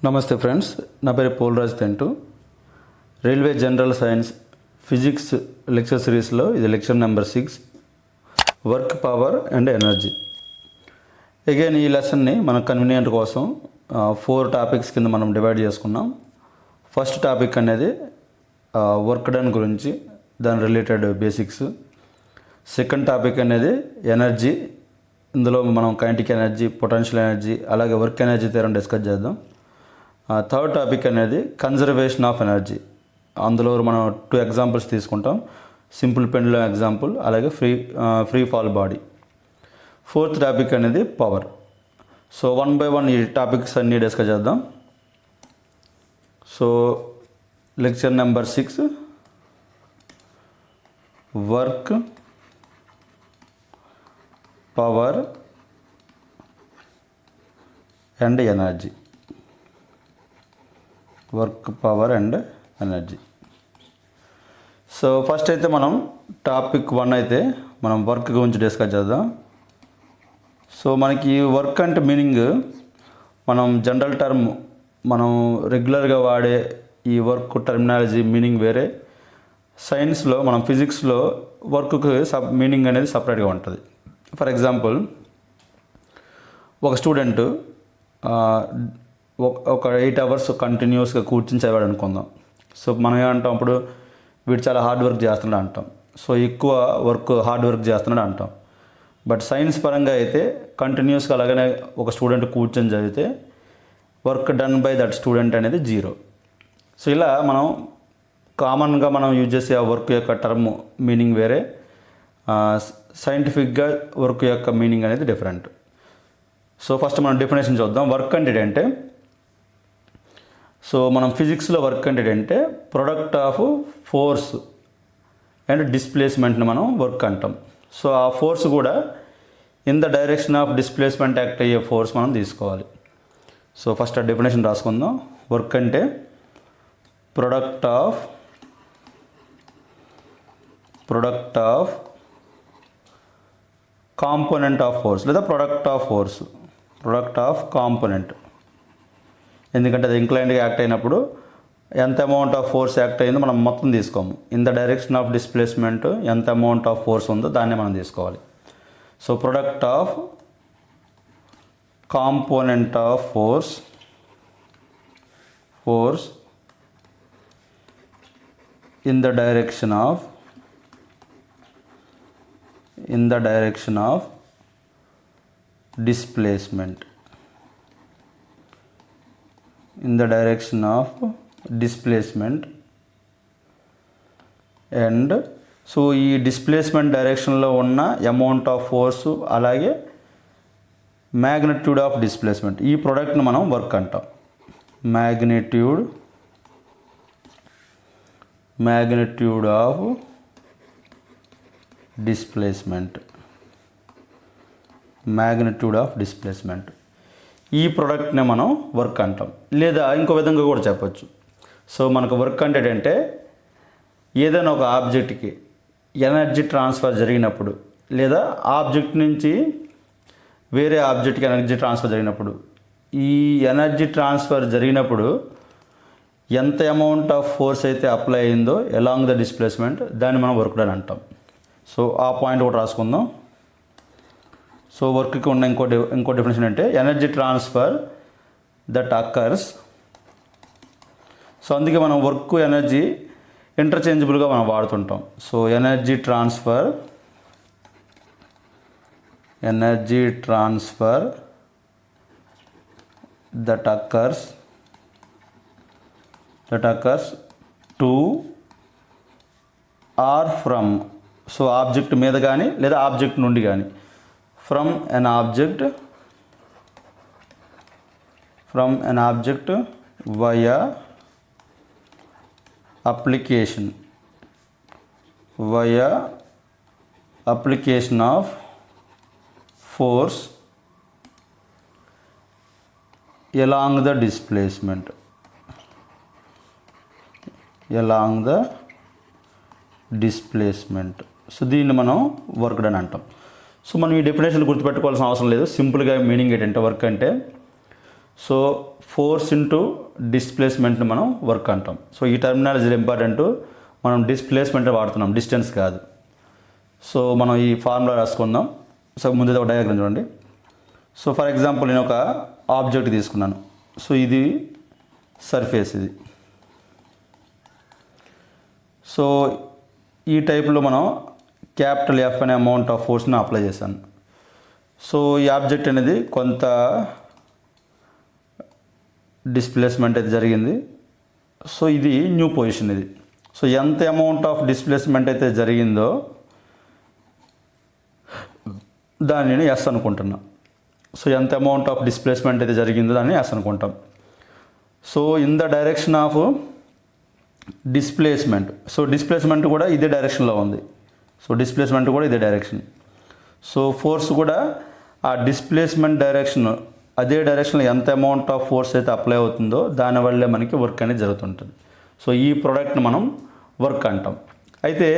నమస్తే ఫ్రెండ్స్, నా పేరు Polraj Tentu. Railway general science physics lecture సిరీస్లో ఇది lecture number 6, work, power and energy. Again ఈ లెసన్ని మన కన్వీనియంట్ కోసం 4 టాపిక్స్ కింద మనం డివైడ్ చేసుకున్నాం. ఫస్ట్ టాపిక్ అనేది వర్క్ డన్ గురించి, దాని రిలేటెడ్ బేసిక్స్. సెకండ్ టాపిక్ అనేది ఎనర్జీ, ఇందులో మనం కైనెటిక్ ఎనర్జీ, పొటెన్షియల్ ఎనర్జీ, అలాగే వర్క్ ఎనర్జీ థియరం డిస్కస్ చేద్దాం. థర్డ్ టాపిక్ అనేది కన్జర్వేషన్ ఆఫ్ ఎనర్జీ, అందులో మనం 2 ఎగ్జాంపుల్స్ తీసుకుంటాం, సింపుల్ పెండులం ఎగ్జాంపుల్, అలాగే free fall body. Fourth topic అనేది పవర్. సో 1 by 1 ఈ టాపిక్స్ అన్నీ డిస్కస్ చేద్దాం. So lecture number 6, work, power and energy. Work, power and energy. So first అయితే మనం టాపిక్ 1 అయితే మనం వర్క్ గురించి డిస్కస్ చేద్దాం. సో మనకి వర్క్ అంటే మీనింగ్, మనం జనరల్ టర్మ్, మనం రెగ్యులర్గా వాడే ఈ వర్క్ టర్మినాలజీ మీనింగ్ వేరే. సైన్స్లో, మనం ఫిజిక్స్లో వర్క్కి మీనింగ్ అనేది సపరేట్గా ఉంటుంది. ఫర్ ఎగ్జాంపుల్, ఒక స్టూడెంట్ ఒక 8 hours కంటిన్యూస్గా కూర్చుని చదివాడు అనుకుందాం. సో మనం ఏమంటాం, అప్పుడు వీడు చాలా హార్డ్ వర్క్ చేస్తున్నాడు అంటాం. సో ఎక్కువ హార్డ్ వర్క్ చేస్తున్నాడు అంటాం. బట్ సైన్స్ పరంగా అయితే కంటిన్యూస్గా అలాగనే ఒక స్టూడెంట్ కూర్చొని చదివితే work done by that student అనేది 0. సో ఇలా మనం కామన్గా మనం యూజ్ చేసే ఆ వర్క్ యొక్క టర్మ్ మీనింగ్ వేరే, సైంటిఫిక్గా వర్క్ యొక్క మీనింగ్ అనేది డిఫరెంట్. సో ఫస్ట్ మనం డెఫినేషన్ చూద్దాం. వర్క్ అంటే ఏంటంటే, సో మనం ఫిజిక్స్లో వర్క్ అంటే ఏంటంటే ప్రొడక్ట్ ఆఫ్ ఫోర్స్ అండ్ డిస్ప్లేస్మెంట్ని మనం వర్క్ అంటాం. సో ఆ ఫోర్స్ కూడా in the direction of displacement act అయ్యే ఫోర్స్ మనం తీసుకోవాలి. సో ఫస్ట్ ఆ డెఫినేషన్ రాసుకుందాం. వర్క్ అంటే product of component of force, లేదా ప్రొడక్ట్ ఆఫ్ కాంపోనెంట్. ఎందుకంటే అది ఇంక్లైన్డ్గా యాక్ట్ అయినప్పుడు ఎంత అమౌంట్ ఆఫ్ ఫోర్స్ యాక్ట్ అయిందో మనం మొత్తం తీసుకోము. In the direction of displacement ఎంత అమౌంట్ ఆఫ్ ఫోర్స్ ఉందో దాన్ని మనం తీసుకోవాలి. So product of component of force in the direction of displacement. And so ఈ డిస్ప్లేస్మెంట్ డైరెక్షన్లో ఉన్న అమౌంట్ ఆఫ్ ఫోర్సు, అలాగే మ్యాగ్నిట్యూడ్ ఆఫ్ డిస్ప్లేస్మెంట్, ఈ ప్రోడక్ట్ని మనం వర్క్ అంటాం. మ్యాగ్నిట్యూడ్ ఆఫ్ డిస్ప్లేస్మెంట్, ఈ ప్రోడక్ట్ని మనం వర్క్ అంటాం. లేదా ఇంకో విధంగా కూడా చెప్పచ్చు. సో మనకు వర్క్ అంటే ఏంటంటే, ఏదైనా ఒక ఆబ్జెక్ట్కి ఎనర్జీ ట్రాన్స్ఫర్ జరిగినప్పుడు, లేదా ఆబ్జెక్ట్ నుంచి వేరే ఆబ్జెక్ట్కి ఎనర్జీ ట్రాన్స్ఫర్ జరిగినప్పుడు, ఈ ఎనర్జీ ట్రాన్స్ఫర్ జరిగినప్పుడు ఎంత అమౌంట్ ఆఫ్ ఫోర్స్ అయితే అప్లై అయిందో అలాంగ్ ద డిస్ప్లేస్మెంట్, దాన్ని మనం వర్క్ డన్ అంటాం. సో ఆ పాయింట్ కూడా రాసుకుందాం. సో వర్క్కి ఉన్న ఇంకో డెఫినేషన్ అంటే energy transfer that occurs. So అందుకే మనం వర్క్, ఎనర్జీ ఇంటర్చేంజబుల్గా మనం వాడుతుంటాం. So energy transfer that occurs to or from. So object మీద కానీ, లేదా ఆబ్జెక్ట్ నుండి కానీ, from an object via application of force along the displacement. So దీన్ని మనం వర్క్ డన్ అంటాం. సో మనం ఈ డెఫినేషన్ గుర్తుపెట్టుకోవాల్సిన అవసరం లేదు. సింపుల్గా మీనింగ్ ఏంటంటే, వర్క్ అంటే సో ఫోర్స్ ఇంటూ డిస్ప్లేస్మెంట్ని మనం వర్క్ అంటాం. సో ఈ టర్మినాలజీ ఇంపార్టెంట్. మనం డిస్ప్లేస్మెంట్ వాడుతున్నాం, డిస్టెన్స్ కాదు. సో మనం ఈ ఫార్ములా రాసుకుందాం. సో ముందు ఒక డయాగ్రామ్ చూడండి. సో ఫర్ ఎగ్జాంపుల్ నేను ఒక ఆబ్జెక్ట్ తీసుకున్నాను. సో ఇది సర్ఫేస్ ఇది. సో ఈ టైప్లో మనం క్యాపిటల్ ఎఫ్ అనే అమౌంట్ ఆఫ్ ఫోర్స్ని అప్లై చేశాను. సో ఈ ఆబ్జెక్ట్ అనేది కొంత డిస్ప్లేస్మెంట్ అయితే జరిగింది. సో ఇది న్యూ పొజిషన్ ఇది. సో ఎంత అమౌంట్ ఆఫ్ డిస్ప్లేస్మెంట్ అయితే జరిగిందో దానిని ఎస్ అనుకుంటున్నాం. సో ఎంత అమౌంట్ ఆఫ్ డిస్ప్లేస్మెంట్ అయితే జరిగిందో దాన్ని ఎస్ అనుకుంటాం. So in the direction of displacement. So displacement కూడా ఇదే డైరెక్షన్లో ఉంది. సో డిస్ప్లేస్మెంట్ కూడా ఇదే డైరెక్షన్. సో ఫోర్స్ కూడా ఆ డిస్ప్లేస్మెంట్ డైరెక్షన్, అదే డైరెక్షన్లో ఎంత అమౌంట్ ఆఫ్ ఫోర్స్ అయితే అప్లై అవుతుందో దానివల్లే మనకి వర్క్ అనేది జరుగుతుంటుంది. సో ఈ ప్రోడక్ట్ని మనం వర్క్ అంటాం. అయితే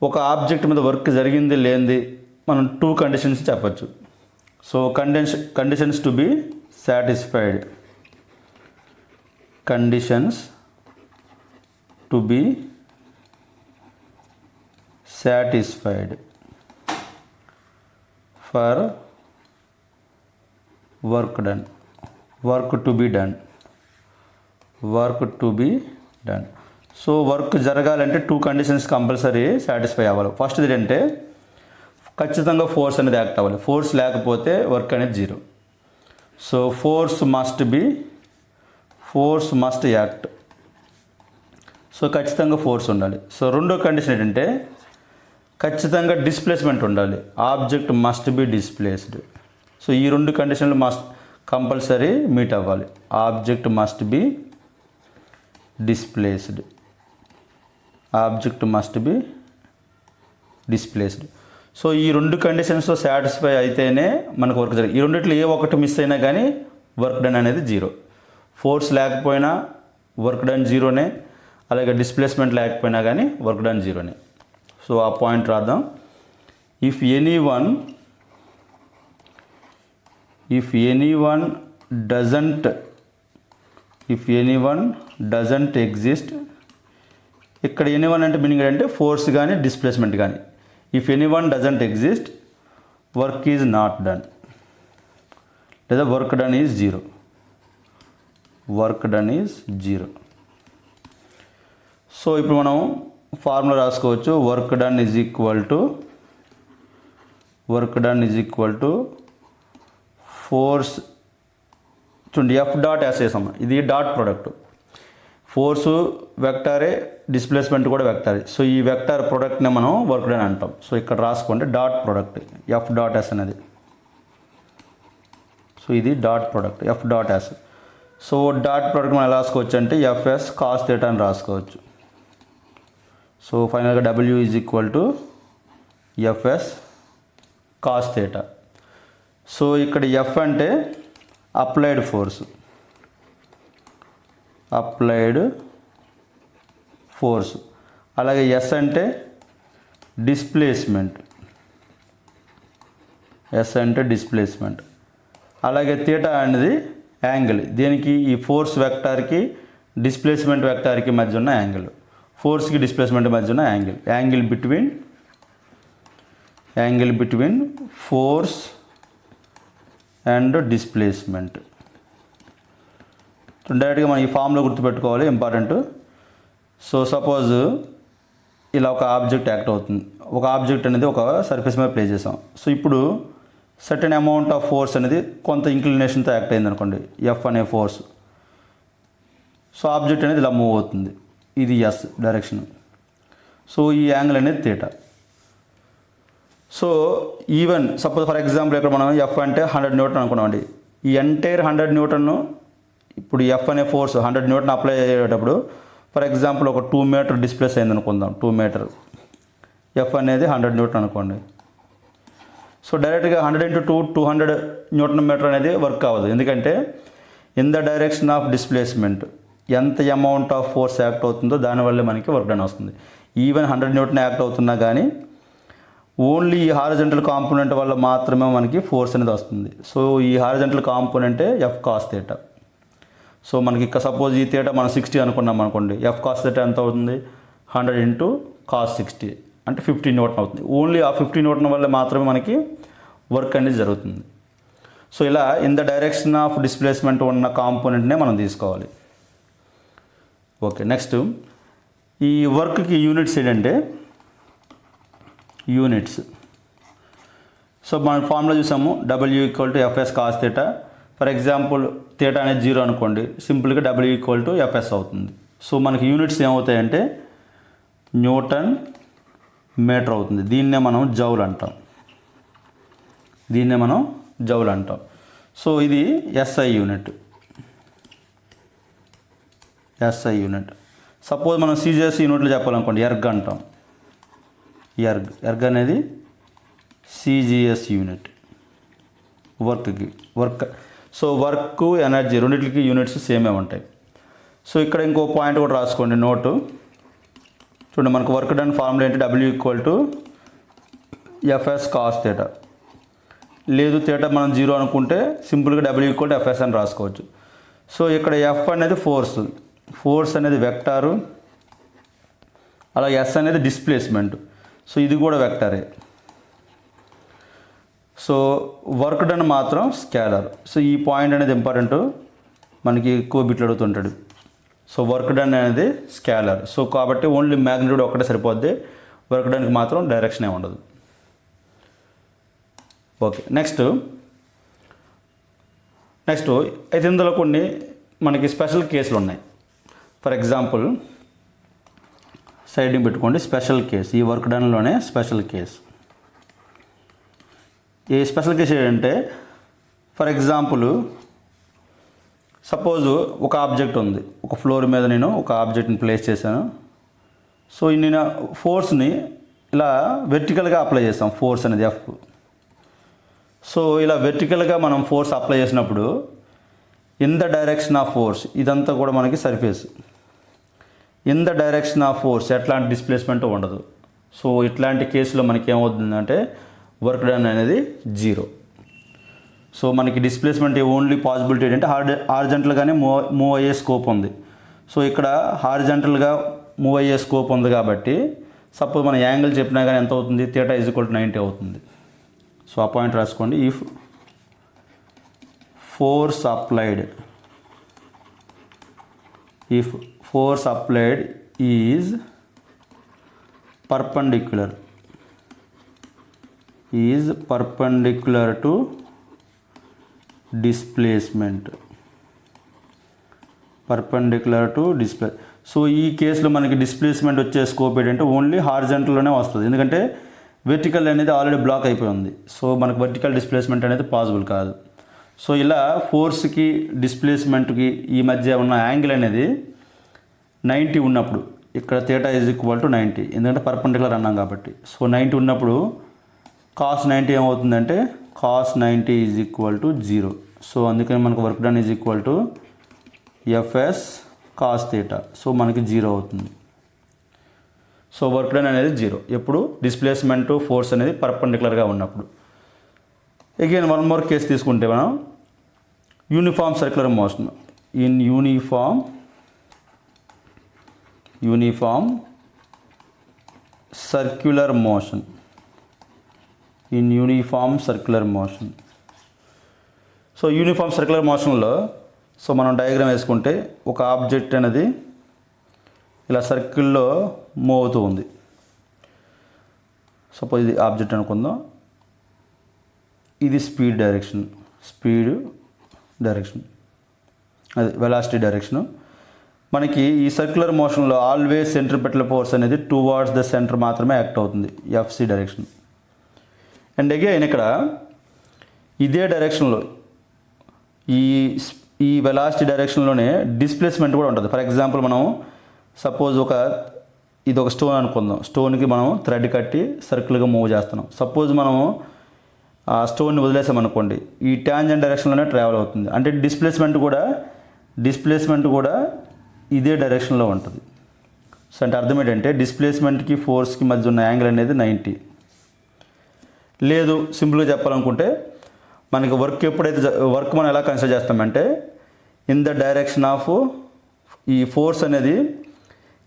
ఒక ఆబ్జెక్ట్ మీద వర్క్ జరిగింది లేనిది మనం 2 కండిషన్స్ చెప్పచ్చు. So conditions to be satisfied. Conditions to be satisfied for work done, work to be done, work to be done. So work జరగాలంటే 2 కండిషన్స్ కంపల్సరీ సాటిస్ఫై అవ్వాలి. ఫస్ట్ ఏంటంటే ఖచ్చితంగా ఫోర్స్ అనేది యాక్ట్ అవ్వాలి. ఫోర్స్ లేకపోతే వర్క్ అనేది 0. So force must act. So ఖచ్చితంగా force ఉండాలి. సో రెండో కండిషన్ ఏంటంటే ఖచ్చితంగా డిస్ప్లేస్మెంట్ ఉండాలి. Object must be displaced. So ఈ 2 కండిషన్లు కంపల్సరీ మీట్ అవ్వాలి. Object must be displaced. Object must be displaced. So ఈ 2 కండిషన్స్ సాటిస్ఫై అయితేనే మనకు వర్క్ జరిగింది. ఈ రెండిట్లో ఏ ఒకటి మిస్ అయినా కానీ వర్క్ డన్ అనేది 0. ఫోర్స్ లేకపోయినా వర్క్ డన్ 0నే, అలాగే డిస్ప్లేస్మెంట్ లేకపోయినా కానీ వర్క్ డన్ 0నే. సో ఆ పాయింట్ రాద్దాం. If anyone doesn't exist. ఇక్కడ ఎనీవన్ అంటే మీనింగ్ ఏంటంటే ఫోర్స్ కానీ డిస్ప్లేస్మెంట్ కానీ. If anyone doesn't exist work is not done, లేదా work done is 0. Work done is 0. So ఇప్పుడు మనం ఫార్ములా రాసుకోవచ్చు. Work done is equal to force. చూడండి ఎఫ్ డాట్ ఎస్ వేసాం. ఇది డాట్ ప్రోడక్ట్. ఫోర్సు వెక్టారే, డిస్ప్లేస్మెంట్ కూడా వెక్టారే. సో ఈ వెక్టార్ ప్రోడక్ట్ని మనం వర్క్ డన్ అంటాం. సో ఇక్కడ రాసుకోండి dot product F dot yes అనేది. సో ఇది dot product F dot yes. So dot product మనం ఎలా రాసుకోవచ్చు అంటే ఎఫ్ఎస్ కాస్ థీటా అని రాసుకోవచ్చు. సో ఫైనల్గా W is equal to FS cos theta. So ఇక్కడ ఎఫ్ అంటే అప్లైడ్ ఫోర్స్, అలాగే ఎస్ అంటే డిస్ప్లేస్మెంట్, అలాగే థీటా అనేది యాంగిల్. దీనికి ఈ ఫోర్స్ వెక్టార్కి డిస్ప్లేస్మెంట్ వెక్టార్కి మధ్య ఉన్న యాంగిల్, ఫోర్స్కి డిస్ప్లేస్మెంట్ మధ్య ఉన్న angle between force and displacement. డైరెక్ట్గా మనం ఈ ఫామ్లో గుర్తుపెట్టుకోవాలి, ఇంపార్టెంట్. సో సపోజ్ ఇలా ఒక ఆబ్జెక్ట్ యాక్ట్ అవుతుంది. ఒక ఆబ్జెక్ట్ అనేది ఒక సర్ఫేస్ మీద ప్లే చేసాం. సో ఇప్పుడు సర్టెన్ అమౌంట్ ఆఫ్ ఫోర్స్ అనేది కొంత ఇంక్లినేషన్తో యాక్ట్ అయింది అనుకోండి, ఎఫ్ అనే ఫోర్స్. సో ఆబ్జెక్ట్ అనేది ఇలా మూవ్ అవుతుంది, ఇది ఎస్ డైరెక్షన్. సో ఈ యాంగిల్ అనేది theta. So even suppose for example ఇక్కడ మనం ఎఫ్ అంటే 100 న్యూటన్ అనుకున్నామండి. ఈ ఎంటైర్ 100 న్యూటన్ను ఇప్పుడు ఎఫ్ అనే ఫోర్స్ 100 న్యూటన్ అప్లై అయ్యేటప్పుడు ఫర్ ఎగ్జాంపుల్ ఒక 2 మీటర్ డిస్ప్లేస్ అయింది అనుకుందాం. 2 మీటర్ ఎఫ్ అనేది 100 న్యూటన్ అనుకోండి. సో డైరెక్ట్గా 100 × 2 200 న్యూటన్ మీటర్ అనేది వర్క్ అవ్వదు. ఎందుకంటే in the direction of displacement ఎంత అమౌంట్ ఆఫ్ ఫోర్స్ యాక్ట్ అవుతుందో దానివల్లే మనకి వర్క్ డన్ వస్తుంది. ఈవెన్ 100 న్యూటన్ యాక్ట్ అవుతున్నా కానీ ఓన్లీ ఈ హారిజంటల్ కాంపోనెంట్ వల్ల మాత్రమే మనకి ఫోర్స్ అనేది వస్తుంది. సో ఈ హారిజంటల్ కాంపోనెంటే ఎఫ్ కాస్ థీటా. సో మనకి ఇక్కడ సపోజ్ ఈ థీటా మనం 60 అనుకున్నాం అనుకోండి, ఎఫ్ కాస్ థీటా ఎంత అవుతుంది, 100 ఇంటూ కాస్ 60 అంటే 50 న్యూటన్ అవుతుంది. ఓన్లీ ఆ 50 న్యూటన్ వల్ల మాత్రమే మనకి వర్క్ అనేది జరుగుతుంది. సో ఇలా in the direction of displacement ఉన్న కాంపోనెంట్నే మనం తీసుకోవాలి. ఓకే, నెక్స్ట్ ఈ వర్క్కి యూనిట్స్ ఏంటంటే యూనిట్స్. సో మనం ఫార్ములా చూసాము, W equal to FS cos theta. For example theta అనేది 0 అనుకోండి, సింపుల్గా డబ్ల్యూ ఈక్వల్ టు ఎఫ్ఎస్ అవుతుంది. సో మనకి యూనిట్స్ ఏమవుతాయంటే న్యూటన్ మీటర్ అవుతుంది. దీన్నే మనం జౌల్ అంటాం. సో ఇది ఎస్ఐ యూనిట్. సపోజ్ మనం సీజీఎస్ యూనిట్లు చెప్పాలనుకోండి, ఎర్గ్ అంటాం. ఎర్గ్ అనేది CGS unit work. So work, energy రెండింటికి యూనిట్స్ సేమే ఉంటాయి. సో ఇక్కడ ఇంకో పాయింట్ కూడా రాసుకోండి నోటు. చూడండి, మనకు వర్క్ డన్ ఫార్ములా ఏంటి, W equal to FS cos theta. లేదు థీటా మనం 0 అనుకుంటే సింపుల్గా డబ్ల్యూ ఈక్వల్ టు ఎఫ్ఎస్ అని రాసుకోవచ్చు. సో ఇక్కడ ఎఫ్ అనేది ఫోర్స్ అనేది వెక్టారు, అలా ఎస్ అనేది డిస్ప్లేస్మెంట్. సో ఇది కూడా వెక్టరే. సో వర్క్ డన్ మాత్రం స్కేలర్. సో ఈ పాయింట్ అనేది ఇంపార్టెంట్, మనకి ఎక్కువ బిట్లు అడుగుతుంటాడు. సో వర్క్ డన్ అనేది స్కేలర్. సో కాబట్టి ఓన్లీ మ్యాగ్నిట్యూడ్ ఒక్కటే సరిపోద్ది, వర్క్ డన్కి మాత్రం డైరెక్షన్ ఏమి ఉండదు. ఓకే, నెక్స్ట్ అయితే ఇందులో కొన్ని మనకి స్పెషల్ కేసులు ఉన్నాయి. ఫర్ ఎగ్జాంపుల్ సైడింగ్ పెట్టుకోండి, స్పెషల్ కేస్. ఈ వర్క్ డన్లోనే స్పెషల్ కేస్. ఈ స్పెషల్ కేసు ఏంటంటే, ఫర్ ఎగ్జాంపుల్ సపోజు ఒక ఆబ్జెక్ట్ ఉంది, ఒక ఫ్లోర్ మీద నేను ఒక ఆబ్జెక్ట్ని ప్లేస్ చేశాను. సో నేను ఫోర్స్ని ఇలా వెర్టికల్గా అప్లై చేస్తాం, ఫోర్స్ అనేది ఎఫ్. సో ఇలా వెర్టికల్గా మనం ఫోర్స్ అప్లై చేసినప్పుడు in the direction of force, ఇదంతా కూడా మనకి surface. In the direction of force ఎట్లాంటి డిస్ప్లేస్మెంట్ ఉండదు. సో ఇట్లాంటి కేసులో మనకి ఏమవుతుందంటే వర్క్ డన్ అనేది 0. సో మనకి డిస్ప్లేస్మెంట్ ఓన్లీ పాసిబిలిటీ ఏంటంటే హారిజంటల్గానే మూవ్ అయ్యే స్కోప్ ఉంది. సో ఇక్కడ హారిజంటల్గా మూవ్ అయ్యే స్కోప్ ఉంది కాబట్టి సపోజ్ మన యాంగిల్ చెప్పినా కానీ ఎంత అవుతుంది, థీటా ఈజ్ ఈక్వల్ టు 90 అవుతుంది. సో ఆ పాయింట్ రాసుకోండి. If force applied is perpendicular to displacement. So ఈ కేసులో మనకి డిస్ప్లేస్మెంట్ వచ్చే స్కోప్ ఏంటంటే ఓన్లీ హారిజంటల్లోనే వస్తుంది, ఎందుకంటే వెర్టికల్ అనేది ఆల్రెడీ బ్లాక్ అయిపోయి ఉంది. సో మనకు వర్టికల్ డిస్ప్లేస్మెంట్ అనేది పాసిబుల్ కాదు. సో ఇలా ఫోర్స్కి డిస్ప్లేస్మెంట్కి ఈ మధ్య ఉన్న యాంగిల్ అనేది 90 ఉన్నప్పుడు, ఇక్కడ థీటా ఈజ్ ఈక్వల్ టు 90, ఎందుకంటే పర్పెండిక్యులర్ అన్నాం కాబట్టి. సో 90 ఉన్నప్పుడు కాస్ 90 ఏమవుతుందంటే cos 90 is equal to 0. So అందుకని మనకు work done is equal to FS cos theta. So మనకి 0 అవుతుంది. సో వర్క్ డన్ అనేది 0 ఎప్పుడు డిస్ప్లేస్మెంట్ ఫోర్స్ అనేది పర్పెండిక్యులర్గా ఉన్నప్పుడు. అగైన్ వన్ మోర్ కేసు తీసుకుంటే మనం uniform circular motion. In uniform circular motion. So uniform circular మోషన్లో సో మనం డయాగ్రామ్ వేసుకుంటే ఒక ఆబ్జెక్ట్ అనేది ఇలా సర్కిల్లో మూవ్ అవుతూ ఉంది. సపోజ్ ఇది ఆబ్జెక్ట్ అనుకుందాం, ఇది స్పీడ్ డైరెక్షన్, అది వెలాసిటీ డైరెక్షను. మనకి ఈ సర్క్యులర్ మోషన్లో ఆల్వేస్ సెంట్రిపెటల్ ఫోర్స్ అనేది టువార్డ్స్ ద సెంటర్ మాత్రమే యాక్ట్ అవుతుంది, ఎఫ్సి డైరెక్షన్. అండ్ అగైన్ ఇక్కడ ఇదే డైరెక్షన్లో ఈ వెలాసిటీ డైరెక్షన్లోనే డిస్ప్లేస్మెంట్ కూడా ఉంటుంది. ఫర్ ఎగ్జాంపుల్ మనం సపోజ్ ఇది ఒక స్టోన్ అనుకుందాం, స్టోన్కి మనం థ్రెడ్ కట్టి సర్కిల్గా మూవ్ చేస్తున్నాం. సపోజ్ మనము ఆ స్టోన్ని వదిలేసామనుకోండి, ఈ ట్యాంజెంట్ డైరెక్షన్లోనే ట్రావెల్ అవుతుంది, అంటే డిస్ప్లేస్మెంట్ కూడా ఇదే డైరెక్షన్లో ఉంటుంది. సో అంటే అర్థం ఏంటంటే డిస్ప్లేస్మెంట్కి ఫోర్స్కి మధ్య ఉన్న యాంగిల్ అనేది 90. లేదు సింపుల్గా చెప్పాలనుకుంటే మనకి వర్క్ మనం ఎలా కన్సిడర్ చేస్తామంటే ఇన్ ద డైరెక్షన్ ఆఫ్ ఈ ఫోర్స్ అనేది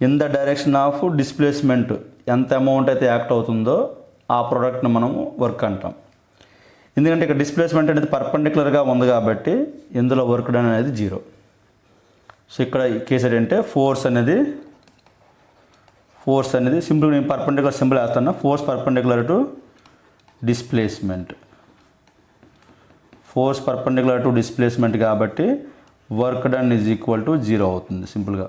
in the direction of displacement ఎంత అమౌంట్ అయితే యాక్ట్ అవుతుందో ఆ ప్రోడక్ట్ని మనము వర్క్ అంటాం. ఎందుకంటే ఇక్కడ డిస్ప్లేస్మెంట్ అనేది పర్పెండిక్యులర్గా ఉంది కాబట్టి ఇందులో వర్క్ డన్ అనేది 0. సో ఇక్కడ ఈ కేసు ఏంటంటే ఫోర్స్ అనేది సింపుల్ నేను పర్పెండిక్యులర్ సింబల్ వేస్తాను. ఫోర్స్ పర్పెండిక్యులర్ టు డిస్ప్లేస్మెంట్ కాబట్టి work done is equal to 0 అవుతుంది సింపుల్గా.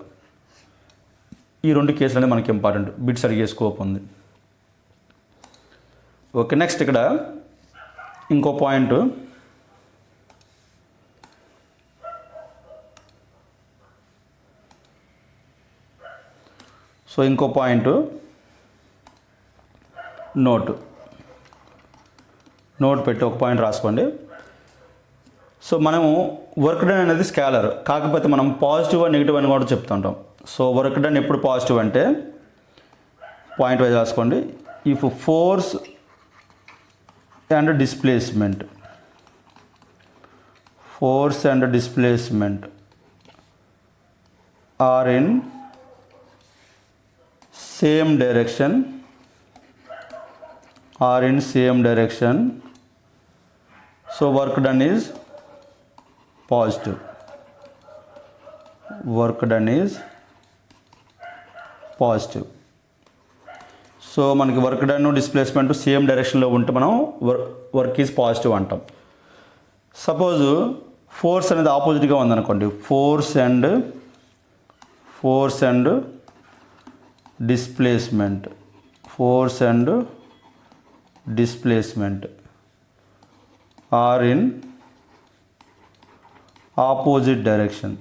ఈ 2 కేసులు అనేది మనకి ఇంపార్టెంట్, బిట్స్ అడిగే స్కోప్ ఉంది. ఓకే, నెక్స్ట్ ఇక్కడ ఇంకో పాయింట్, నోట్ పెట్టి ఒక పాయింట్ రాసుకోండి. సో మనము వర్క్ డన్ అనేది స్కేలర్, కాకపోతే మనం పాజిటివ్ నెగిటివ్ అని కూడా చెప్తుంటాం. సో వర్క్ డన్ ఎప్పుడు పాజిటివ్ అంటే పాయింట్ వైజ్ రాసుకోండి. If force and displacement are in same direction so work done is positive. So మనకి వర్క్ డన్ డిస్ప్లేస్మెంట్ సేమ్ డైరెక్షన్లో ఉంటే మనం వర్క్ ఈజ్ పాజిటివ్ అంటాం. సపోజ్ ఫోర్స్ అనేది ఆపోజిట్గా ఉందనుకోండి, force and displacement are in opposite direction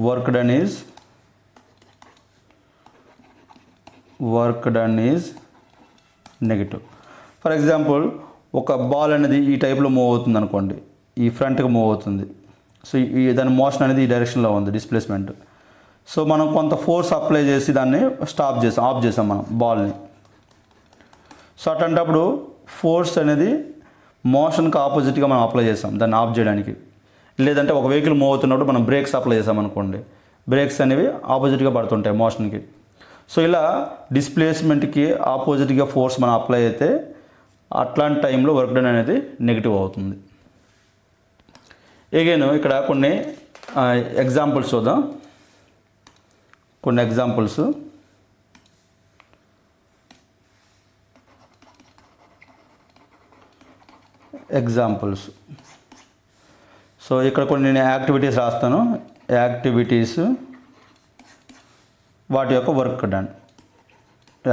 work done is negative. For example ఒక ball అనేది ఈ టైప్లో మూవ్ అవుతుంది అనుకోండి, ఈ ఫ్రంట్కి మూవ్ అవుతుంది. సో దాని మోషన్ అనేది ఈ డైరెక్షన్లో ఉంది డిస్ప్లేస్మెంట్. సో మనం కొంత ఫోర్స్ అప్లై చేసి దాన్ని ఆఫ్ చేసాం మనం బాల్ని. సో అట్లాంటప్పుడు ఫోర్స్ అనేది మోషన్కి ఆపోజిట్గా మనం అప్లై చేసాం దాన్ని ఆఫ్ చేయడానికి. లేదంటే ఒక వెహికల్ మూవ్ అవుతున్నప్పుడు మనం బ్రేక్స్ అప్లై చేసాం అనుకోండి, బ్రేక్స్ అనేవి ఆపోజిట్గా పడుతుంటాయి మోషన్కి. సో ఇలా డిస్ప్లేస్మెంట్కి ఆపోజిట్గా ఫోర్స్ మనం అప్లై అయితే అట్లాంటి టైంలో వర్క్ డన్ అనేది నెగిటివ్ అవుతుంది. అగైన్ ఇక్కడ కొన్ని ఎగ్జాంపుల్స్ చూద్దాం. ఎగ్జాంపుల్స్ సో ఇక్కడ కొన్ని నేను యాక్టివిటీస్ రాస్తాను. యాక్టివిటీస్ వాటి యొక్క వర్క్ డన్,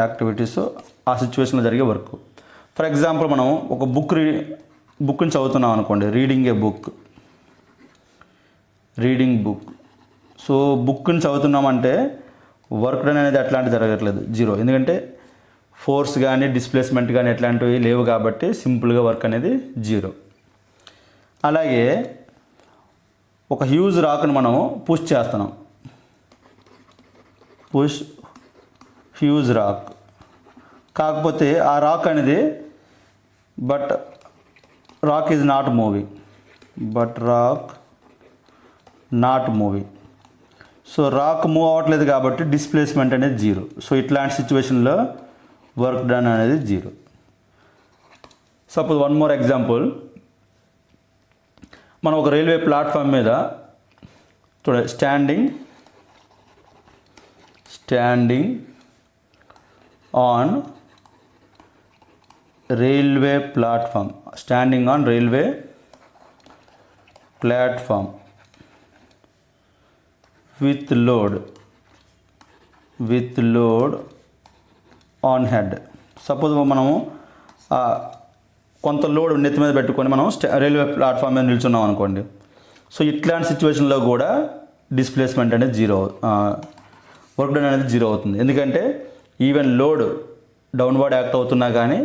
యాక్టివిటీస్ ఆ సిచ్యువేషన్లో జరిగే వర్క్. ఫర్ ఎగ్జాంపుల్ మనం ఒక బుక్ని చదువుతున్నాం అనుకోండి, రీడింగ్ బుక్. సో బుక్ని చదువుతున్నామంటే వర్క్ డన్ అనేది అట్లాంటివి జరగట్లేదు, 0. ఎందుకంటే ఫోర్స్ కానీ డిస్ప్లేస్మెంట్ కానీ ఎట్లాంటివి లేవు కాబట్టి సింపుల్గా వర్క్ అనేది 0. అలాగే ఒక హ్యూజ్ రాక్ని మనం పుష్ చేస్తున్నాం, హ్యూజ్ రాక్. కాకపోతే ఆ రాక్ అనేది rock is not moving. So rock move అవ్వట్లేదు కాబట్టి డిస్ప్లేస్మెంట్ అనేది 0. సో ఇట్లాంటి సిచ్యువేషన్లో వర్క్ డన్ అనేది 0. సపోజ్ వన్ మోర్ ఎగ్జాంపుల్, మనం ఒక రైల్వే ప్లాట్ఫామ్ మీద standing on railway platform with load on head. Suppose మనము కొంత లోడ్ నెత్తి మీద పెట్టుకొని మనం రైల్వే ప్లాట్ఫామ్ మీద నిల్చున్నాం అనుకోండి. సో ఇట్లాంటి సిచ్యువేషన్లో కూడా డిస్ప్లేస్మెంట్ అనేది 0, వర్క్ డన్ అనేది 0 అవుతుంది. ఎందుకంటే ఈవెన్ లోడ్ డౌన్వర్డ్ యాక్ట్ అవుతున్నా కానీ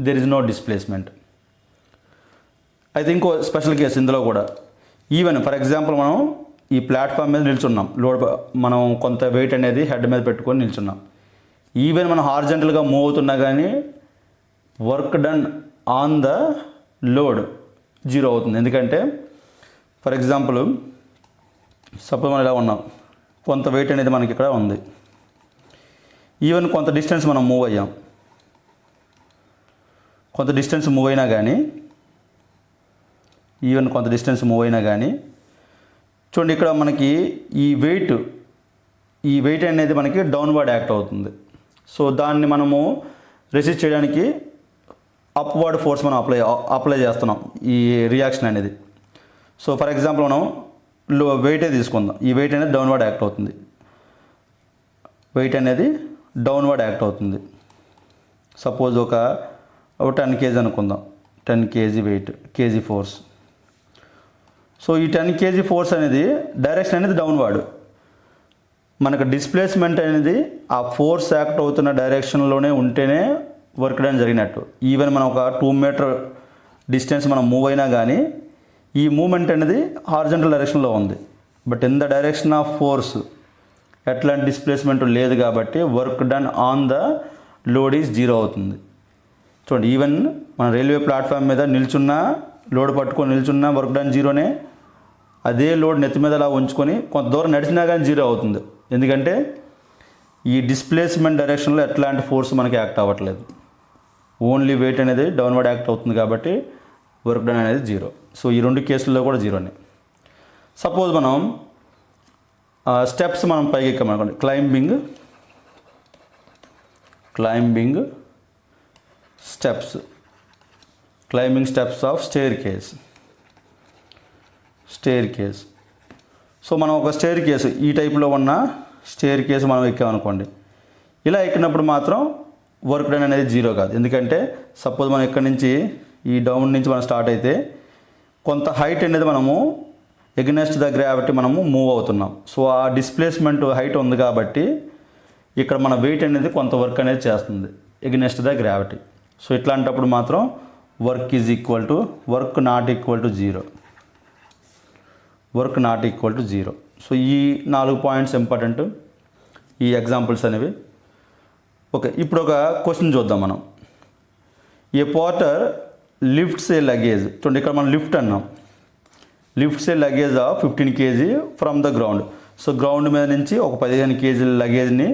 దెర్ ఇస్ నో డిస్ప్లేస్మెంట్. అయితే ఇంకో స్పెషల్ కేసు ఇందులో కూడా, ఈవెన్ ఫర్ ఎగ్జాంపుల్ మనం ఈ ప్లాట్ఫామ్ మీద నిల్చున్నాం, మనం కొంత వెయిట్ అనేది హెడ్ మీద పెట్టుకొని నిల్చున్నాం. ఈవెన్ మనం హారిజంటల్గా మూవ్ అవుతున్నా కానీ work done on the load zero అవుతుంది. ఎందుకంటే ఫర్ ఎగ్జాంపుల్ సపోజ్ మనం ఇలా ఉన్నాం, కొంత వెయిట్ అనేది మనకి ఇక్కడ ఉంది, ఈవెన్ కొంత డిస్టెన్స్ మనం మూవ్ అయ్యాం, కొంత డిస్టెన్స్ మూవ్ అయినా కానీ చూడండి ఇక్కడ మనకి ఈ వెయిట్ అనేది మనకి డౌన్వర్డ్ యాక్ట్ అవుతుంది. సో దాన్ని మనము రెసిస్ట్ చేయడానికి అప్వర్డ్ ఫోర్స్ మనం అప్లై చేస్తున్నాం ఈ రియాక్షన్ అనేది. సో ఫర్ ఎగ్జాంపుల్ మనం వెయిటే తీసుకుందాం, ఈ వెయిట్ అనేది డౌన్వర్డ్ యాక్ట్ అవుతుంది. సపోజ్ ఒక 10 kg అనుకుందాం, 10 kg weight, KG force. So ఈ 10 kg ఫోర్స్ అనేది డైరెక్షన్ అనేది డౌన్వర్డ్. మనకు డిస్ప్లేస్మెంట్ అనేది ఆ ఫోర్స్ యాక్ట్ అవుతున్న డైరెక్షన్లోనే ఉంటేనే వర్క్ డన్ జరిగినట్టు. ఈవెన్ మనం ఒక 2 మీటర్ డిస్టెన్స్ మనం మూవ్ అయినా కానీ ఈ మూమెంట్ అనేది హారిజంటల్ డైరెక్షన్లో ఉంది. But in the direction of force ఎట్లాంటి డిస్ప్లేస్మెంట్ లేదు కాబట్టి work done on the load is zero అవుతుంది. చూడండి, ఈవెన్ మన రైల్వే ప్లాట్ఫామ్ మీద లోడ్ పట్టుకొని నిల్చున్నా వర్క్ డన్ జీరోనే. అదే లోడ్ నెత్తి మీద అలా ఉంచుకొని కొంత దూరం నడిచినా కానీ జీరో అవుతుంది. ఎందుకంటే ఈ డిస్ప్లేస్మెంట్ డైరెక్షన్లో ఎట్లాంటి ఫోర్స్ మనకి యాక్ట్ అవ్వట్లేదు, ఓన్లీ వెయిట్ అనేది డౌన్వర్డ్ యాక్ట్ అవుతుంది కాబట్టి వర్క్ డన్ అనేది జీరో. సో ఈ 2 కేసుల్లో కూడా జీరోనే. సపోజ్ మనం స్టెప్స్ మనం పైకి ఎక్కామనుకోండి, climbing steps of staircase. So మనం ఒక స్టేర్ కేసు ఈ టైప్లో ఉన్న స్టేర్ కేసు మనం ఎక్కామనుకోండి, ఇలా ఎక్కినప్పుడు మాత్రం వర్క్ డన్ అనేది జీరో కాదు. ఎందుకంటే సపోజ్ మనం ఇక్కడ నుంచి ఈ డౌన్ నుంచి మనం స్టార్ట్ అయితే కొంత హైట్ అనేది మనము ఎగ్నెస్ట్ ద గ్రావిటీ మనము మూవ్ అవుతున్నాం. సో ఆ డిస్ప్లేస్మెంట్ హైట్ ఉంది కాబట్టి ఇక్కడ మన వెయిట్ అనేది కొంత వర్క్ అనేది చేస్తుంది ఎగ్నెస్ట్ ద గ్రావిటీ. సో ఇట్లాంటప్పుడు మాత్రం work not equal to zero. So ఈ 4 పాయింట్స్ ఇంపార్టెంట్, ఈ ఎగ్జాంపుల్స్ అనేవి. ఓకే, ఇప్పుడు ఒక క్వశ్చన్ చూద్దాం మనం. ఏ పోర్టర్ లిఫ్ట్స్ ఏ లగేజ్. చూడండి, ఇక్కడ మనం లిఫ్ట్ అన్నాం, lifts A luggage of 15 kg from the ground. So ground మీద నుంచి ఒక 15 kg లగేజ్ని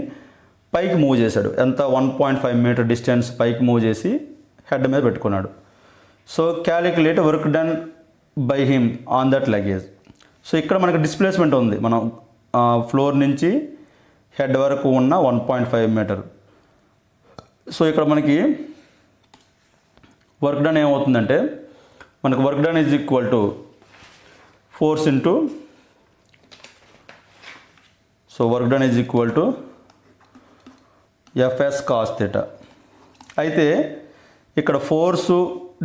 పైకి మూవ్ చేశాడు. ఎంత 1.5 మీటర్ డిస్టెన్స్ పైకి మూవ్ చేసి హెడ్ మీద పెట్టుకున్నాడు. So calculate work done by him on that luggage. So ఇక్కడ మనకి డిస్ప్లేస్మెంట్ ఉంది, మనం ఫ్లోర్ నుంచి హెడ్ వరకు ఉన్న 1.5 మీటర్. సో ఇక్కడ మనకి వర్క్ డన్ ఏమవుతుందంటే మనకు work done is equal to force into, so work done is equal to FS cos theta. అయితే ఇక్కడ ఫోర్సు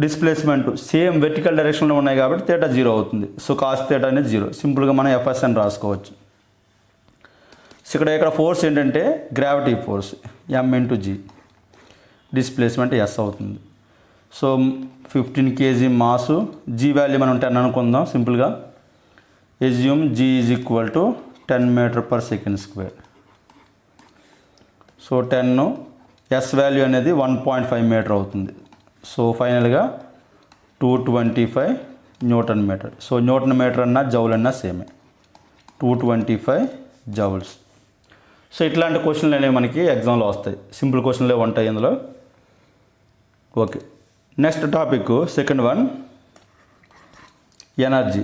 డిస్ప్లేస్మెంట్ సేమ్ వెర్టికల్ డైరెక్షన్లో ఉన్నాయి కాబట్టి థీటా జీరో అవుతుంది. సో కాస్ థీటా అనేది జీరో, సింపుల్గా మనం ఎఫ్ఎస్ అని రాసుకోవచ్చు. సో ఇక్కడ ఫోర్స్ ఏంటంటే gravity force m/g, displacement S అవుతుంది. So 15 kg mass, G value మనం 10 అనుకుందాం సింపుల్గా. Assume g is equal to 10 metre per second square. So 10, S value అనేది 1.5 మీటర్ అవుతుంది. సో ఫైనల్గా 225 newton metre. So newton metre అన్నా జౌల్ అన్నా సేమే, 225 జౌల్స్. సో ఇట్లాంటి క్వశ్చన్లు అనేవి మనకి ఎగ్జామ్లో వస్తాయి, సింపుల్ క్వశ్చన్లే ఉంటాయి ఇందులో. Okay, next topic second one, energy.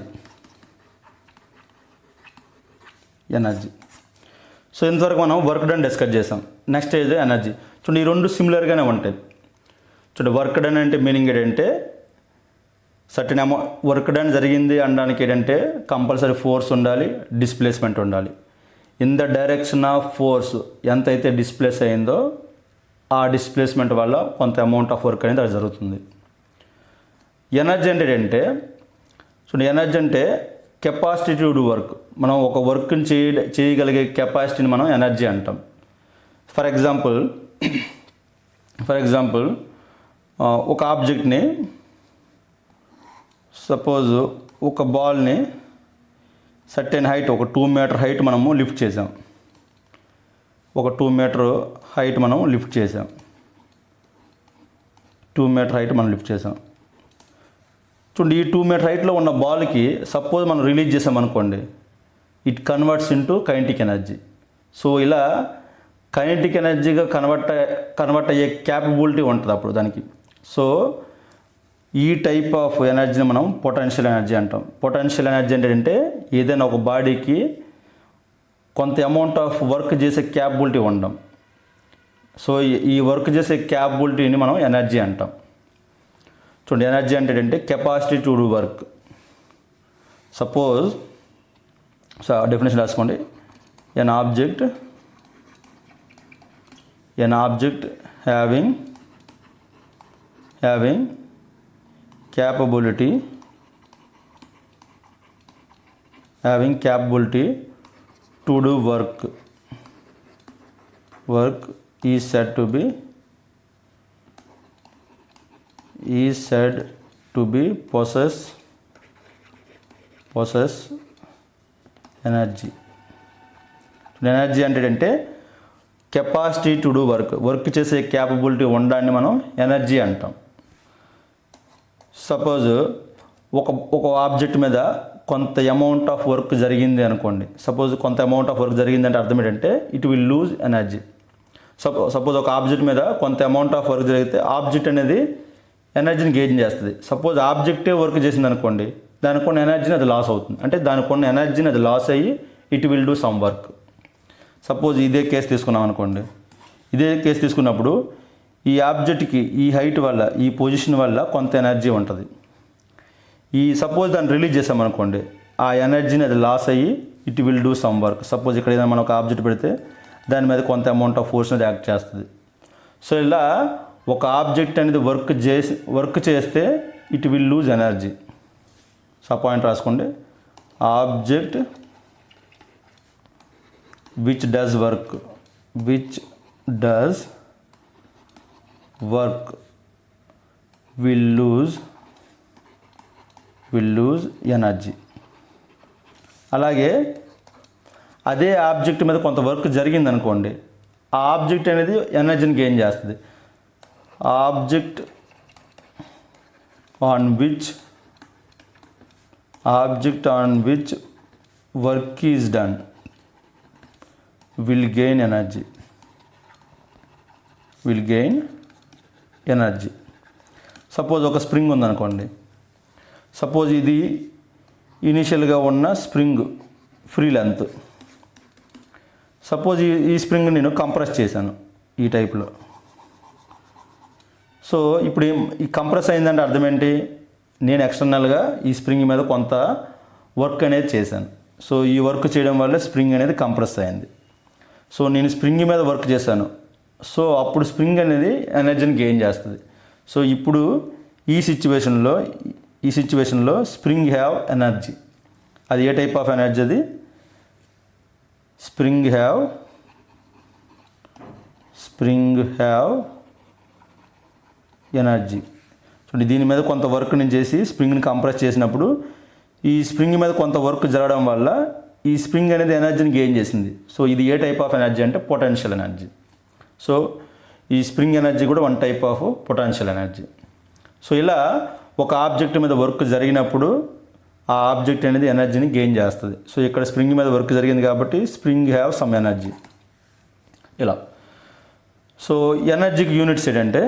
So ఇంతవరకు మనం వర్క్ డన్ డిస్కస్ చేసాం. నెక్స్ట్ అయితే ఎనర్జీ. చూడండి, ఈ 2 సిమిలర్గానే ఉంటాయి. చూడండి, వర్క్ డన్ అంటే మీనింగ్ ఏంటంటే సర్టెన్ వర్క్ డన్ జరిగింది అనడానికి ఏంటంటే కంపల్సరీ ఫోర్స్ ఉండాలి, డిస్ప్లేస్మెంట్ ఉండాలి. In the direction of force ఎంతైతే డిస్ప్లేస్ అయిందో ఆ డిస్ప్లేస్మెంట్ వల్ల కొంత అమౌంట్ ఆఫ్ వర్క్ అనేది అది జరుగుతుంది. ఎనర్జీ అంటే ఏంటంటే చూడండి, ఎనర్జీ అంటే కెపాసిటీ టు డూ వర్క్. మనం ఒక వర్క్ని చేయగలిగే కెపాసిటీని మనం ఎనర్జీ అంటాం. ఫర్ ఎగ్జాంపుల్ ఒక ఆబ్జెక్ట్ని, సపోజ్ ఒక బాల్ని సర్టెన్ హైట్, ఒక 2 మీటర్ హైట్ మనము లిఫ్ట్ చేసాం. ఒక 2 మీటర్ హైట్ మనం లిఫ్ట్ చేసాం. 2 మీటర్ హైట్ మనం లిఫ్ట్ చేసాం. చూడండి, ఈ 2 మీటర్ హైట్లో ఉన్న బాల్కి సపోజ్ మనం రిలీజ్ చేసామనుకోండి, it converts into kinetic energy. So ఇలా కైనెటిక్ ఎనర్జీగా కన్వర్ట్ అయ్యే క్యాపబిలిటీ ఉంటుంది అప్పుడు దానికి. సో ఈ టైప్ ఆఫ్ ఎనర్జీని మనం పొటెన్షియల్ ఎనర్జీ అంటాం. పొటెన్షియల్ ఎనర్జీ అంటే ఏదైనా ఒక బాడీకి కొంత అమౌంట్ ఆఫ్ వర్క్ చేసే క్యాపబిలిటీ ఉండడం. సో ఈ వర్క్ చేసే క్యాపబిలిటీని మనం ఎనర్జీ అంటాం. చూడండి, ఎనర్జీ అంటే capacity to do work. Suppose definition రాసుకోండి. An object having capability to do work is said to be possess energy. Energy అంటే కెపాసిటీ టు డూ వర్క్ చేసే క్యాపబిలిటీ ఉండడాన్ని మనం ఎనర్జీ అంటాం. సపోజ్ ఒక ఆబ్జెక్ట్ మీద కొంత అమౌంట్ ఆఫ్ వర్క్ జరిగింది అనుకోండి. సపోజ్ కొంత అమౌంట్ ఆఫ్ వర్క్ జరిగింది అంటే అర్థం ఏంటంటే it will lose energy. Suppose ఒక ఆబ్జెక్ట్ మీద కొంత అమౌంట్ ఆఫ్ వర్క్ జరిగితే ఆబ్జెక్ట్ అనేది ఎనర్జీని గెయిన్ చేస్తుంది. సపోజ్ ఆబ్జెక్టే వర్క్ చేసింది అనుకోండి, దానికి ఉన్న ఎనర్జీని అది లాస్ అవుతుంది. అంటే దానికి ఉన్న ఎనర్జీని అది లాస్ అయ్యి it will do some work. Suppose ఇదే కేసు తీసుకున్నాం అనుకోండి. ఇదే కేసు తీసుకున్నప్పుడు ఈ ఆబ్జెక్ట్కి ఈ హైట్ వల్ల, ఈ పొజిషన్ వల్ల కొంత ఎనర్జీ ఉంటుంది. సపోజ్ దాన్ని రిలీజ్ చేసామనుకోండి, ఆ ఎనర్జీని అది లాస్ అయ్యి it will do some work. Suppose ఇక్కడ ఏదైనా మనం ఒక ఆబ్జెక్ట్ పెడితే దాని మీద కొంత అమౌంట్ ఆఫ్ ఫోర్స్ అనేది యాక్ట్ చేస్తుంది. సో ఇలా ఒక ఆబ్జెక్ట్ అనేది వర్క్ చేస్తే it will lose energy. So ఆ పాయింట్ రాసుకోండి. Object which does work will lose energy. అలాగే అదే ఆబ్జెక్ట్ మీద కొంత వర్క్ జరిగింది అనుకోండి, ఆ ఆబ్జెక్ట్ అనేది ఎనర్జీని గెయిన్ చేస్తుంది. Object on which work is done will gain energy. Suppose ఒక స్ప్రింగ్ ఉందనుకోండి. సపోజ్ ఇది ఇనిషియల్గా ఉన్న స్ప్రింగ్ ఫ్రీ లెంత్. సపోజ్ ఈ స్ప్రింగ్ నేను కంప్రెస్ చేశాను ఈ టైప్లో. సో ఇప్పుడు ఈ కంప్రెస్ అయిందంటే అర్థం ఏంటి? నేను ఎక్స్టర్నల్గా ఈ స్ప్రింగ్ మీద కొంత వర్క్ అనేది చేశాను. సో ఈ వర్క్ చేయడం వల్ల స్ప్రింగ్ అనేది కంప్రెస్ అయింది. సో నేను స్ప్రింగ్ మీద వర్క్ చేశాను. సో అప్పుడు స్ప్రింగ్ అనేది ఎనర్జీని గెయిన్ చేస్తుంది. సో ఇప్పుడు ఈ సిచ్యువేషన్లో స్ప్రింగ్ హ్యావ్ ఎనర్జీ. అది ఏ టైప్ ఆఫ్ ఎనర్జీ? అది స్ప్రింగ్ హ్యావ్ ఎనర్జీ. చూడండి, దీని మీద కొంత వర్క్ నేను చేసి స్ప్రింగ్ని కంప్రెస్ చేసినప్పుడు ఈ స్ప్రింగ్ మీద కొంత వర్క్ జరగడం వల్ల ఈ స్ప్రింగ్ అనేది ఎనర్జీని గెయిన్ చేసింది. సో ఇది ఏ టైప్ ఆఫ్ ఎనర్జీ అంటే పొటెన్షియల్ ఎనర్జీ. సో ఈ స్ప్రింగ్ ఎనర్జీ కూడా one type of potential energy. So ఇలా ఒక ఆబ్జెక్ట్ మీద వర్క్ జరిగినప్పుడు ఆ ఆబ్జెక్ట్ అనేది ఎనర్జీని గెయిన్ చేస్తుంది. సో ఇక్కడ స్ప్రింగ్ మీద వర్క్ జరిగింది కాబట్టి స్ప్రింగ్ హ్యావ్ సమ్ ఎనర్జీ. ఇలా. సో ఎనర్జీకి యూనిట్స్ ఏంటంటే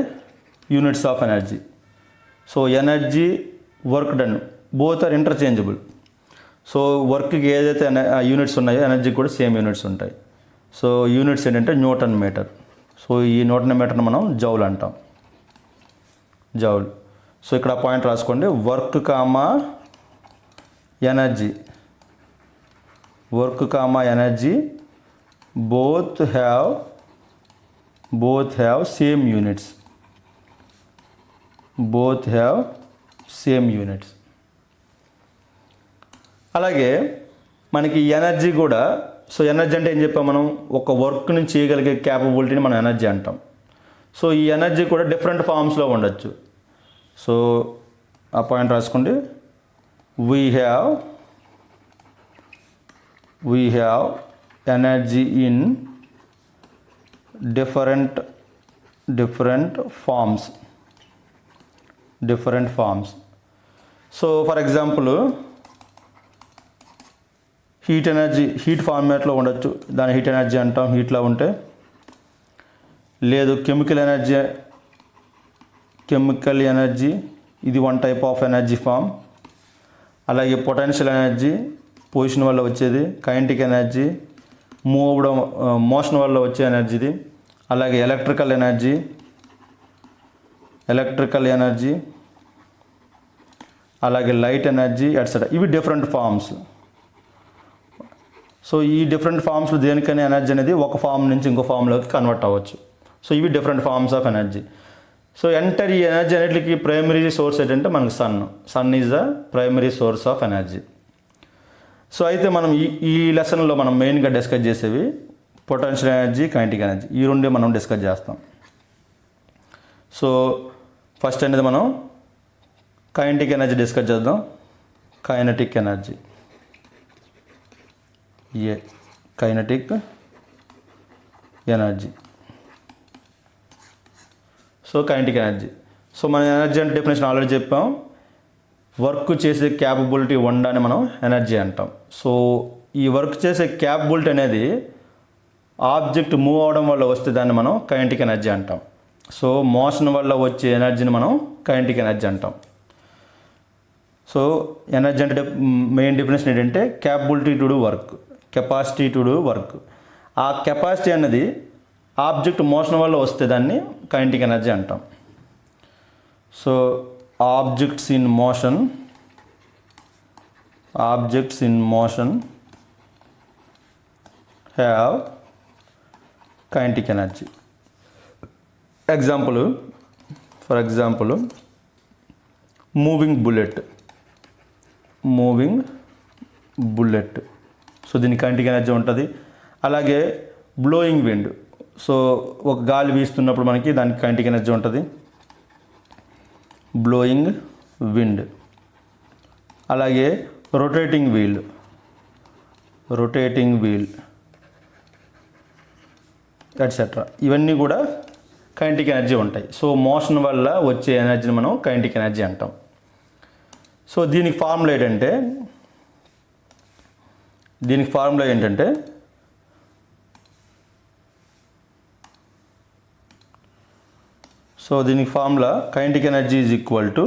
units of energy. So energy, work done both are interchangeable. So వర్క్కి ఏదైతే యూనిట్స్ ఉన్నాయో ఎనర్జీకి కూడా సేమ్ యూనిట్స్ ఉంటాయి. సో యూనిట్స్ ఏంటంటే న్యూటన్ మీటర్. సో ఈ న్యూటన్ మీటర్ని మనం జౌల్ అంటాం. జౌల్. సో ఇక్కడ పాయింట్ రాసుకోండి. Work comma energy both have same units. అలాగే మనకి ఎనర్జీ కూడా, సో ఎనర్జీ అంటే ఏం చెప్పాం మనం? ఒక వర్క్ని చేయగలిగే క్యాపబిలిటీని మనం ఎనర్జీ అంటాం. సో ఈ ఎనర్జీ కూడా డిఫరెంట్ ఫామ్స్లో ఉండొచ్చు. సో ఆ పాయింట్ రాసుకోండి. We have energy in different forms. So for example, heat energy heat ఫార్మాట్లో ఉండొచ్చు, దాని హీట్ ఎనర్జీ అంటాం హీట్లో ఉంటే. లేదు కెమికల్ ఎనర్జీ, ఇది one type of energy form. అలాగే పొటెన్షియల్ ఎనర్జీ పొజిషన్ వల్ల వచ్చేది, కైనెటిక్ ఎనర్జీ మోషన్ వల్ల వచ్చే ఎనర్జీది. అలాగే ఎలక్ట్రికల్ ఎనర్జీ, అలాగే లైట్ ఎనర్జీ ఎట్సెట్రా. ఇవి డిఫరెంట్ ఫామ్స్. సో ఈ డిఫరెంట్ ఫామ్స్లో దేనికైనా ఎనర్జీ అనేది ఒక ఫామ్ నుంచి ఇంకో ఫామ్లోకి కన్వర్ట్ అవ్వచ్చు. సో ఇవి different forms of energy. So ఎంటర్ ఈ ఎనర్జీ అన్నిటికి ప్రైమరీ సోర్స్ ఏంటంటే మనకు sun is the primary source of energy. So అయితే మనం ఈ లెసన్లో మనం మెయిన్గా డిస్కస్ చేసేవి పొటెన్షియల్ ఎనర్జీ, కైనెటిక్ ఎనర్జీ, ఈ రెండే మనం డిస్కస్ చేస్తాం. సో ఫస్ట్ అనేది మనం కైనెటిక్ ఎనర్జీ డిస్కస్ చేద్దాం. Kinetic energy, kinetic energy. So kinetic energy, so మన ఎనర్జీ అంటే డెఫినేషన్ ఆల్రెడీ చెప్పాం. వర్క్ చేసే క్యాపబిలిటీ ఉండడాన్ని మనం ఎనర్జీ అంటాం. సో ఈ వర్క్ చేసే క్యాపబిలిటీ అనేది ఆబ్జెక్ట్ మూవ్ అవడం వల్ల వస్తే దాన్ని మనం కైనెటిక్ ఎనర్జీ అంటాం. సో మోషన్ వల్ల వచ్చే ఎనర్జీని మనం కైనెటిక్ ఎనర్జీ అంటాం. సో ఎనర్జీ అంటే మెయిన్ డెఫినేషన్ ఏంటంటే capability to do work, capacity to do work. ఆ కెపాసిటీ అనేది ఆబ్జెక్ట్ మోషన్ వల్ల వస్తే దాన్ని కైనెటిక్ ఎనర్జీ అంటాం. So objects in motion have kinetic energy. For example moving bullet. So దీనికి కైనెటిక్ ఎనర్జీ ఉంటుంది. అలాగే బ్లోయింగ్ విండ్, సో ఒక గాలి వీస్తున్నప్పుడు మనకి దానికి కైనెటిక్ ఎనర్జీ ఉంటుంది, బ్లోయింగ్ విండ్. అలాగే రొటేటింగ్ వీల్ ఎట్సెట్రా, ఇవన్నీ కూడా కైనెటిక్ ఎనర్జీ ఉంటాయి. సో మోషన్ వల్ల వచ్చే ఎనర్జీని మనం కైనెటిక్ ఎనర్జీ అంటాం. సో దీనికి ఫార్ములా ఏంటంటే kinetic energy is equal to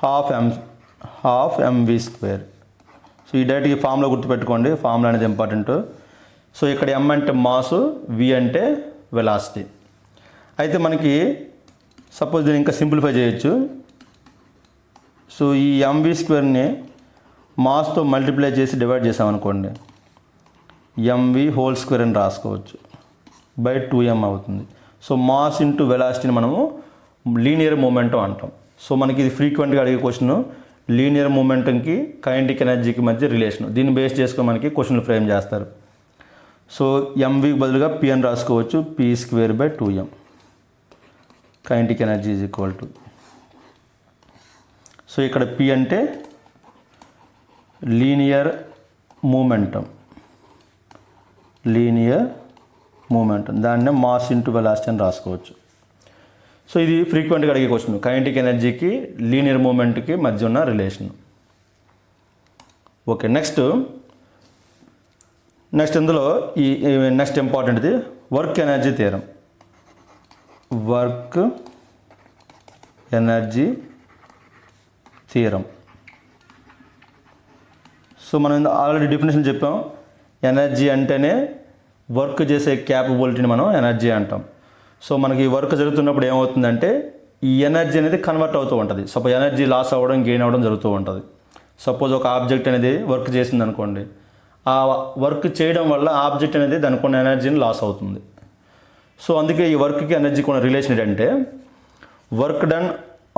half mv square. So ఈ డైరెక్ట్ ఈ ఫార్ములా గుర్తుపెట్టుకోండి, ఫార్ములా అనేది ఇంపార్టెంట్. సో ఇక్కడ m అంటే మాస్, v అంటే వెలాసిటీ. అయితే మనకి సపోజ్ దీన్ని ఇంకా సింప్లిఫై చేయొచ్చు. సో ఈ mv స్క్వేర్ని మాస్తో మల్టిప్లై చేసి డివైడ్ చేసామనుకోండి, mv హోల్ స్క్వేర్ అని రాసుకోవచ్చు, బై 2m అవుతుంది. సో మాస్ ఇంటూ వెలాసిటీని మనము లీనియర్ మూమెంటం అంటాం. సో మనకి ఇది ఫ్రీక్వెంట్గా అడిగే క్వశ్చన్, లీనియర్ మూమెంటంకి కైనెటిక్ ఎనర్జీకి మధ్య రిలేషన్. దీన్ని బేస్ చేసుకొని మనకి క్వశ్చన్లు ఫ్రేమ్ చేస్తారు. సో mvకి బదులుగా p అని రాసుకోవచ్చు, p square by 2m. Kinetic energy is equal to, so ఇక్కడ p అంటే లీనియర్ మూమెంటం, దాన్నే మాస్ ఇంటూ వెలాసిటీ అని రాసుకోవచ్చు. సో ఇది ఫ్రీక్వెంట్గా అడిగే క్వశ్చన్, కైనెటిక్ ఎనర్జీకి లీనియర్ మూమెంట్కి మధ్య ఉన్న రిలేషన్. ఓకే, నెక్స్ట్ ఇందులో ఈ నెక్స్ట్ ఇంపార్టెంట్ది వర్క్ ఎనర్జీ థియరం. సో మనం ఆల్రెడీ డెఫినేషన్ చెప్పాం, ఎనర్జీ అంటేనే వర్క్ చేసే క్యాపబిలిటీని మనం ఎనర్జీ అంటాం. సో మనకి వర్క్ జరుగుతున్నప్పుడు ఏమవుతుందంటే ఈ ఎనర్జీ అనేది కన్వర్ట్ అవుతూ ఉంటుంది. సపోజ్ ఎనర్జీ లాస్ అవ్వడం, గెయిన్ అవ్వడం జరుగుతూ ఉంటుంది. సపోజ్ ఒక ఆబ్జెక్ట్ అనేది వర్క్ చేసింది అనుకోండి, ఆ వర్క్ చేయడం వల్ల ఆబ్జెక్ట్ అనేది దానికి ఉన్న ఎనర్జీని లాస్ అవుతుంది. సో అందుకే ఈ వర్క్కి ఎనర్జీకి ఉన్న రిలేషన్ ఏంటంటే work done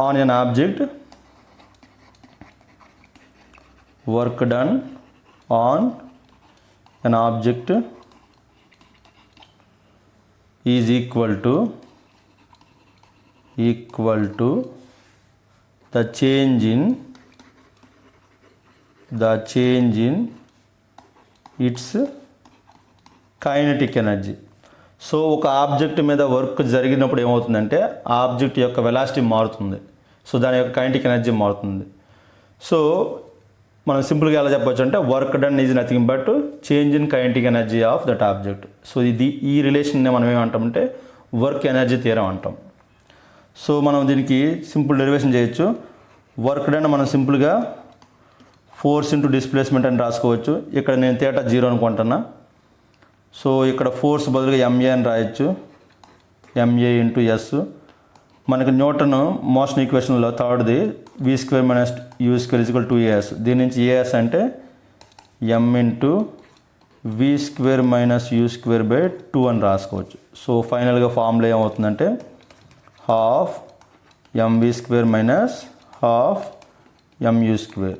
on an object is equal to the change in it's kinetic energy. So ఒక ఆబ్జెక్ట్ మీద వర్క్ జరిగినప్పుడు ఏమవుతుందంటే ఆ ఆబ్జెక్ట్ యొక్క వెలాసిటీ మారుతుంది. సో దాని యొక్క కైనెటిక్ ఎనర్జీ మారుతుంది. సో మనం సింపుల్గా ఎలా చెప్పొచ్చు అంటే work done is nothing but change in kinetic energy of that object. So ఈ రిలేషన్ని మనం ఏమంటామంటే వర్క్ ఎనర్జీ థియరం అంటాం. సో మనం దీనికి సింపుల్ డెరివేషన్ చేయొచ్చు. వర్క్ డన్ మనం సింపుల్గా ఫోర్స్ ఇంటూ డిస్ప్లేస్మెంట్ అని రాసుకోవచ్చు. ఇక్కడ నేను θ 0 అనుకుంటున్నా. సో ఇక్కడ ఫోర్స్ బదులుగా ఎంఏ అని రాయొచ్చు. MA into S. మనకి న్యూటన్ మోషన్ ఈక్వేషన్లో థర్డ్ది v² - u² = 2as. దీని నుంచి ఏఎస్ అంటే m ఇంటూ v² - u²/2 అని రాసుకోవచ్చు. సో ఫైనల్గా ఫార్ములా ఏమవుతుందంటే ½ mv² - ½ mu².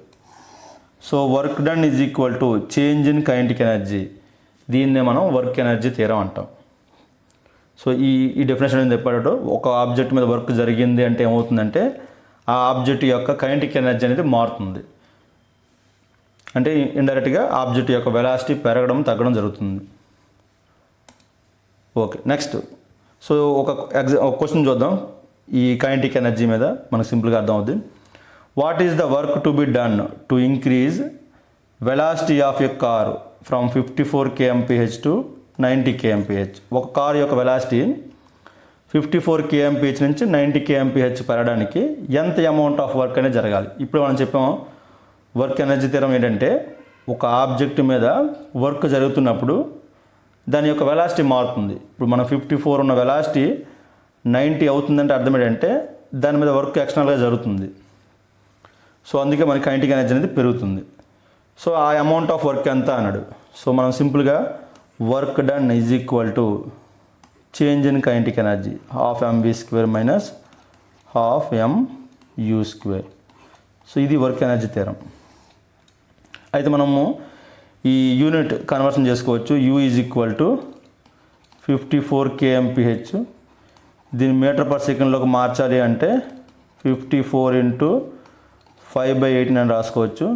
So work done is equal to change in kinetic energy. దీన్నే మనం వర్క్ ఎనర్జీ థియరం అంటాం. సో ఈ డెఫినేషన్ ఏం చెప్పాడు, ఒక ఆబ్జెక్ట్ మీద వర్క్ జరిగింది అంటే ఏమవుతుందంటే ఆ ఆబ్జెక్ట్ యొక్క కైనెటిక్ ఎనర్జీ అనేది మారుతుంది. అంటే ఇండైరెక్ట్గా ఆబ్జెక్ట్ యొక్క వెలాసిటీ పెరగడం తగ్గడం జరుగుతుంది. Okay, next. సో ఒక క్వశ్చన్ చూద్దాం ఈ కైనెటిక్ ఎనర్జీ మీద, మనకు సింపుల్గా అర్థం అవుతుంది. What is the work to be done to increase velocity of a car from 54 kmph to 90 kmph? ఒక కార్ యొక్క వెలాసిటీ 54 kmph నుంచి 90 kmph పెరగడానికి ఎంత అమౌంట్ ఆఫ్ వర్క్ అనేది జరగాలి? ఇప్పుడు మనం చెప్పాము వర్క్ ఎనర్జీ థియరం ఏంటంటే ఒక ఆబ్జెక్ట్ మీద వర్క్ జరుగుతున్నప్పుడు దాని యొక్క వెలాసిటీ మారుతుంది. ఇప్పుడు మనం 54 ఉన్న వెలాసిటీ 90 అవుతుందంటే అర్థం ఏంటంటే దాని మీద వర్క్ ఎక్స్టర్నల్గా జరుగుతుంది. సో అందుకే మనకి కైనెటిక్ ఎనర్జీ అనేది పెరుగుతుంది. సో ఆ అమౌంట్ ఆఫ్ వర్క్ ఎంత అన్నాడు. సో మనం సింపుల్గా work done is equal to change in kinetic energy ½ mv² - ½ mu². So ఇది వర్క్ ఎనర్జీ థియరం. అయితే మనము ఈ యూనిట్ కన్వర్షన్ చేసుకోవచ్చు. u is equal to 54 kmph. దీన్ని మీటర్ పర్ సెకండ్లోకి మార్చాలి అంటే 54 × 5/18 అని రాసుకోవచ్చు.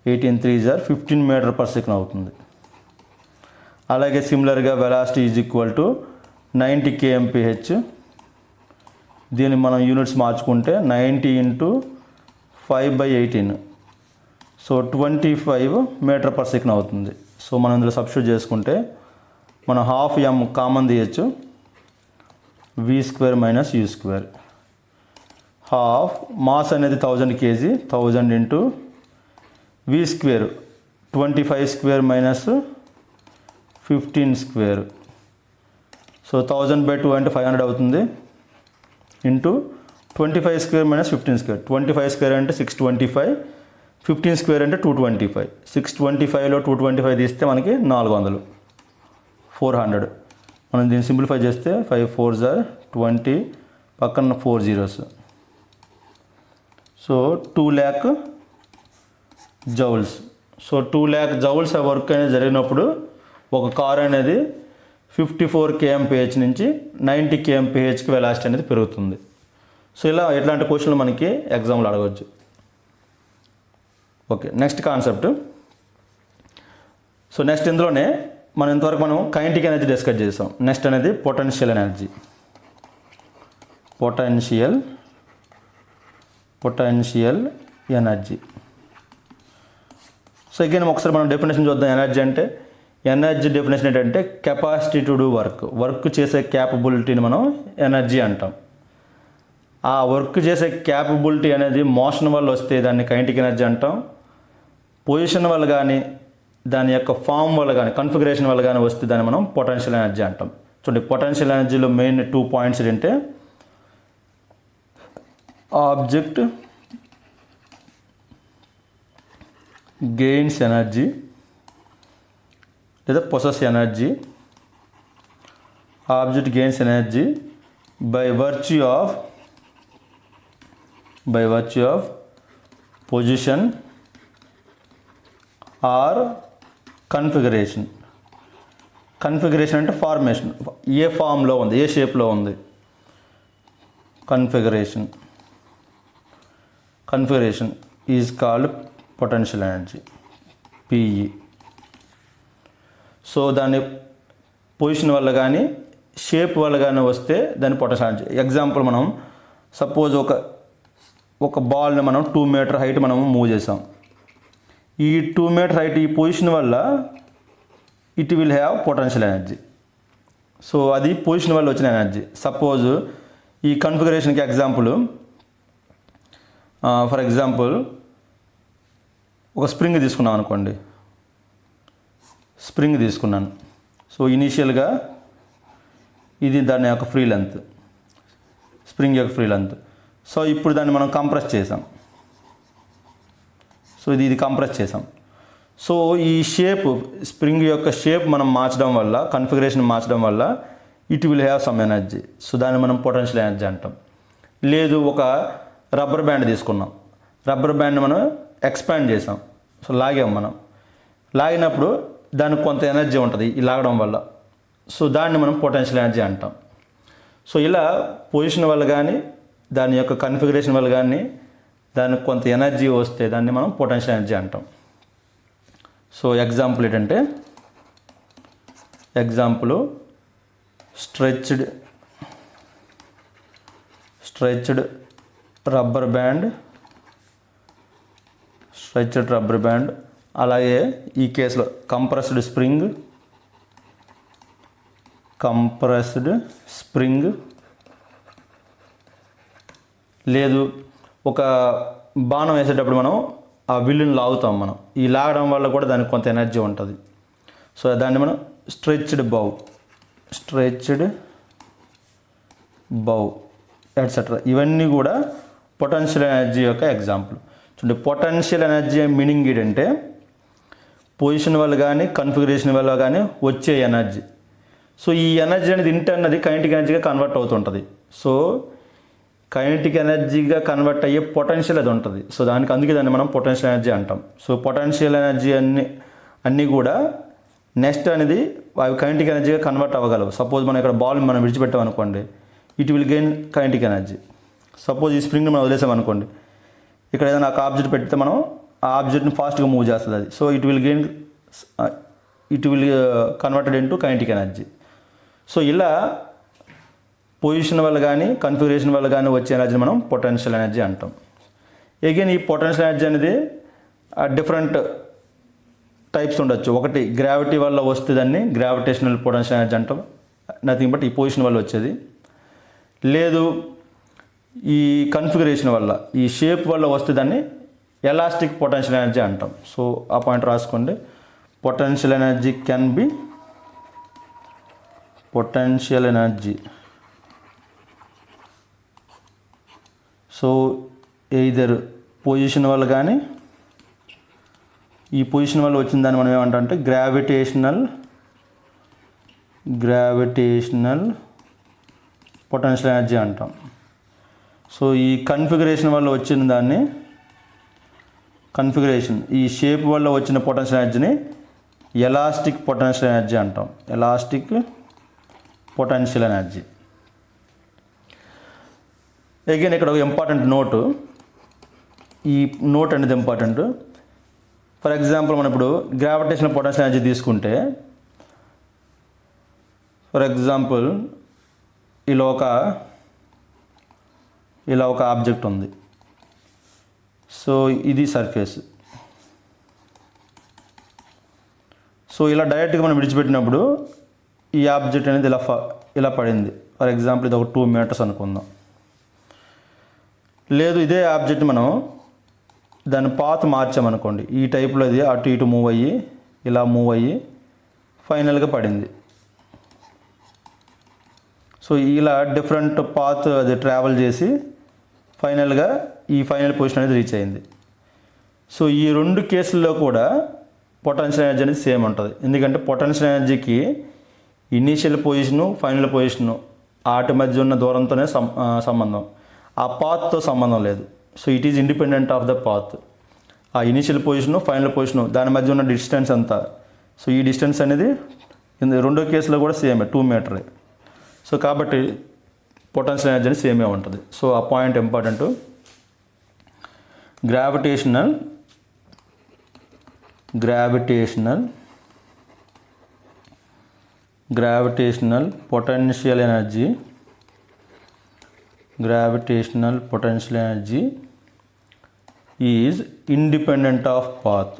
18 × 3 = 15 మీటర్ పర్ సెకండ్ అవుతుంది. అలాగే సిమిలర్గా velocity is equal to 90 kmph. దీన్ని మనం యూనిట్స్ మార్చుకుంటే 90 × 5/18, సో 25 మీటర్ పర్ సెకండ్ అవుతుంది. సో మనం ఇందులో సబ్స్టిట్యూట్ చేసుకుంటే మనం ½ m కామన్ తీయచ్చు, v² - u². ½ మాస్ అనేది 1000 kg, 1000 × v², 25² - 15². సో 1000/2 అంటే 500 అవుతుంది, ఇంటూ 25² - 15². 25² అంటే 625, 15² అంటే 225. 625లో 225 తీస్తే మనకి 400, 400. మనం దీన్ని సింప్లిఫై చేస్తే 5 × 4 = 20, పక్కన 4 zeros. So 2 lakh joules. So 2 lakh joules work అనేది జరిగినప్పుడు ఒక కార్ అనేది 54 kmph నుంచి 90 kmphకి వెలాసిటీ అనేది పెరుగుతుంది. సో ఇట్లాంటి క్వశ్చన్లు మనకి ఎగ్జామ్లో అడగవచ్చు. Okay, next concept. So next ఇందులోనే ఇంతవరకు మనం కైనెటిక్ ఎనర్జీ డిస్కస్ చేసాం. నెక్స్ట్ అనేది potential energy. Potential energy. So again ఒకసారి మనం డెఫినేషన్ చూద్దాం. ఎనర్జీ అంటే, ఎనర్జీ డెఫినేషన్ ఏంటంటే కెపాసిటీ టు డూ వర్క్ చేసే క్యాపబిలిటీని మనం ఎనర్జీ అంటాం. ఆ వర్క్ చేసే క్యాపబిలిటీ అనేది మోషన్ వల్ల వస్తే దాన్ని కైనెటిక్ ఎనర్జీ అంటాం. పొజిషన్ వల్ల కానీ దాని యొక్క ఫామ్ వల్ల కానీ కన్ఫిగరేషన్ వల్ల కానీ వస్తే దాన్ని మనం పొటెన్షియల్ ఎనర్జీ అంటాం. చూడండి, పొటెన్షియల్ ఎనర్జీలో మెయిన్ 2 పాయింట్స్ ఏంటంటే ఆబ్జెక్ట్ గెయిన్స్ ఎనర్జీ లేదా possess energy. Object gains energy by virtue of position or configuration. Configuration అంటే ఫార్మేషన్, ఏ ఫామ్లో ఉంది, ఏ షేప్లో ఉంది. Configuration is called potential energy, PE. So దాన్ని పొజిషన్ వల్ల కానీ షేప్ వల్ల కానీ వస్తే దాన్ని పొటెన్షియల్ ఎనర్జీ. ఎగ్జాంపుల్ మనం సపోజ్ ఒక బాల్ని మనం 2 మీటర్ హైట్ మనం మూవ్ చేసాం. ఈ 2 మీటర్ హైట్ ఈ పొజిషన్ వల్ల it will have potential energy. So అది పొజిషన్ వల్ల వచ్చిన ఎనర్జీ. సపోజ్ ఈ కన్ఫిగరేషన్కి ఫర్ ఎగ్జాంపుల్ ఒక స్ప్రింగ్ తీసుకున్నాం అనుకోండి. స్ప్రింగ్ తీసుకున్నాను. సో ఇనీషియల్గా ఇది దాని యొక్క ఫ్రీ లెంత్, స్ప్రింగ్ యొక్క ఫ్రీ లెంత్. సో ఇప్పుడు దాన్ని మనం కంప్రెస్ చేసాం. సో ఇది కంప్రెస్ చేసాం. సో ఈ షేప్, స్ప్రింగ్ యొక్క షేప్ మనం మార్చడం వల్ల, కన్ఫిగరేషన్ మార్చడం వల్ల it will have some energy. So దాన్ని మనం పొటెన్షియల్ ఎనర్జీ అంటాం. లేదు, ఒక రబ్బర్ బ్యాండ్ తీసుకున్నాం. రబ్బర్ బ్యాండ్ మనం ఎక్స్పాండ్ చేసాం. సో మనం లాగినప్పుడు దానికి కొంత ఎనర్జీ ఉంటుంది ఈ లాగడం వల్ల. సో దాన్ని మనం పొటెన్షియల్ ఎనర్జీ అంటాం. సో ఇలా పొజిషన్ వల్ల కానీ దాని యొక్క కన్ఫిగరేషన్ వల్ల కానీ దానికి కొంత ఎనర్జీ వస్తే దాన్ని మనం పొటెన్షియల్ ఎనర్జీ అంటాం. సో ఎగ్జాంపుల్ ఏంటంటే, స్ట్రెచ్డ్ రబ్బర్ బ్యాండ్, అలాగే ఈ కేసులో కంప్రెస్డ్ స్ప్రింగ్, లేదు ఒక బాణం వేసేటప్పుడు మనం ఆ విల్లుని లాగుతాం. మనం ఈ లాగడం వల్ల కూడా దానికి కొంత ఎనర్జీ ఉంటుంది. సో దాన్ని మనం స్ట్రెచ్డ్ బౌ ఎట్సెట్రా, ఇవన్నీ కూడా పొటెన్షియల్ ఎనర్జీ యొక్క ఎగ్జాంపుల్. చూడండి, పొటెన్షియల్ ఎనర్జీ మీనింగ్ ఏంటంటే పొజిషన్ వల్ల కానీ కన్ఫిగరేషన్ వల్ల కానీ వచ్చే ఎనర్జీ. సో ఈ ఎనర్జీ అనేది ఇంటర్నది కైనెటిక్ ఎనర్జీగా కన్వర్ట్ అవుతుంటుంది. సో కైనెటిక్ ఎనర్జీగా కన్వర్ట్ అయ్యే పొటెన్షియల్ అది ఉంటుంది. సో అందుకే దాన్ని మనం పొటెన్షియల్ ఎనర్జీ అంటాం. సో పొటెన్షియల్ ఎనర్జీ అన్నీ కూడా నెక్స్ట్ అనేది అవి కైనెటిక్ ఎనర్జీగా కన్వర్ట్ అవ్వగలవు. సపోజ్ మనం ఇక్కడ బాల్ మనం విడిచిపెట్టాం అనుకోండి, it will gain kinetic energy. Suppose ఈ స్ప్రింగ్ మనం వదిలేసాం అనుకోండి, ఇక్కడ ఏదైనా ఒక ఆబ్జెక్ట్ పెడితే మనం ఆ ఆబ్జెక్ట్ని ఫాస్ట్గా మూవ్ చేస్తుంది అది. So it will converted into kinetic energy. So ఇలా పొజిషన్ వల్ల కానీ కన్ఫిగరేషన్ వల్ల కానీ వచ్చే ఎనర్జీని మనం పొటెన్షియల్ ఎనర్జీ అంటాం. అగైన్ ఈ పొటెన్షియల్ ఎనర్జీ అనేది డిఫరెంట్ టైప్స్ ఉండొచ్చు. ఒకటి గ్రావిటీ వల్ల వస్తే దాన్ని గ్రావిటేషనల్ పొటెన్షియల్ ఎనర్జీ అంటాం, నథింగ్ బట్ ఈ పొజిషన్ వల్ల వచ్చేది. లేదు, ఈ కన్ఫిగరేషన్ వల్ల, ఈ షేప్ వల్ల వస్తే దాన్ని ఎలాస్టిక్ పొటెన్షియల్ ఎనర్జీ అంటాం. సో ఆ పాయింట్ రాసుకోండి. Potential energy can be so either position వల్ల కానీ, ఈ పొజిషన్ వల్ల వచ్చిన దాన్ని మనం ఏమంటామంటే గ్రావిటేషనల్ పొటెన్షియల్ ఎనర్జీ అంటాం. సో ఈ కన్ఫిగరేషన్ వల్ల వచ్చిన దాన్ని, ఈ షేప్ వల్ల వచ్చిన పొటెన్షియల్ ఎనర్జీని ఎలాస్టిక్ పొటెన్షియల్ ఎనర్జీ అంటాం. అగైన్ ఇక్కడ ఒక ఇంపార్టెంట్ నోటు, ఈ నోట్ అనేది ఇంపార్టెంట్. ఫర్ ఎగ్జాంపుల్ మనం ఇప్పుడు గ్రావిటేషనల్ పొటెన్షియల్ ఎనర్జీ తీసుకుంటే, ఫర్ ఎగ్జాంపుల్ ఇలా ఒక ఆబ్జెక్ట్ ఉంది. సో ఇది సర్ఫేస్. సో ఇలా డైరెక్ట్గా మనం విడిచిపెట్టినప్పుడు ఈ ఆబ్జెక్ట్ అనేది ఇలా పడింది. ఫర్ ఎగ్జాంపుల్ ఇది ఒక 2 మీటర్స్ అనుకుందాం. లేదు, ఇదే ఆబ్జెక్ట్ మనం దాని పాత్ మార్చామనుకోండి, ఈ టైప్లో ఇది అటు ఇటు మూవ్ అయ్యి ఫైనల్గా పడింది. సో ఇలా డిఫరెంట్ పాత్ అది ట్రావెల్ చేసి ఫైనల్గా ఈ ఫైనల్ పొజిషన్ అనేది రీచ్ అయింది. సో ఈ 2 కేసుల్లో కూడా పొటెన్షియల్ ఎనర్జీ అనేది సేమ్ ఉంటుంది. ఎందుకంటే పొటెన్షియల్ ఎనర్జీకి ఇనీషియల్ పొజిషను, ఫైనల్ పొజిషను వాటి మధ్య ఉన్న దూరంతోనే సంబంధం, ఆ పాత్తో సంబంధం లేదు. So it is independent of the path. ఆ ఇనీషియల్ పొజిషను, ఫైనల్ పొజిషను దాని మధ్య ఉన్న డిస్టెన్స్ ఎంత. సో ఈ డిస్టెన్స్ అనేది 2 కేసులో కూడా సేమే, 2 మీటరే. సో కాబట్టి పొటెన్షియల్ ఎనర్జీ అనేది సేమే ఉంటుంది. సో ఆ point important. Gravitational gravitational potential energy is independent of path.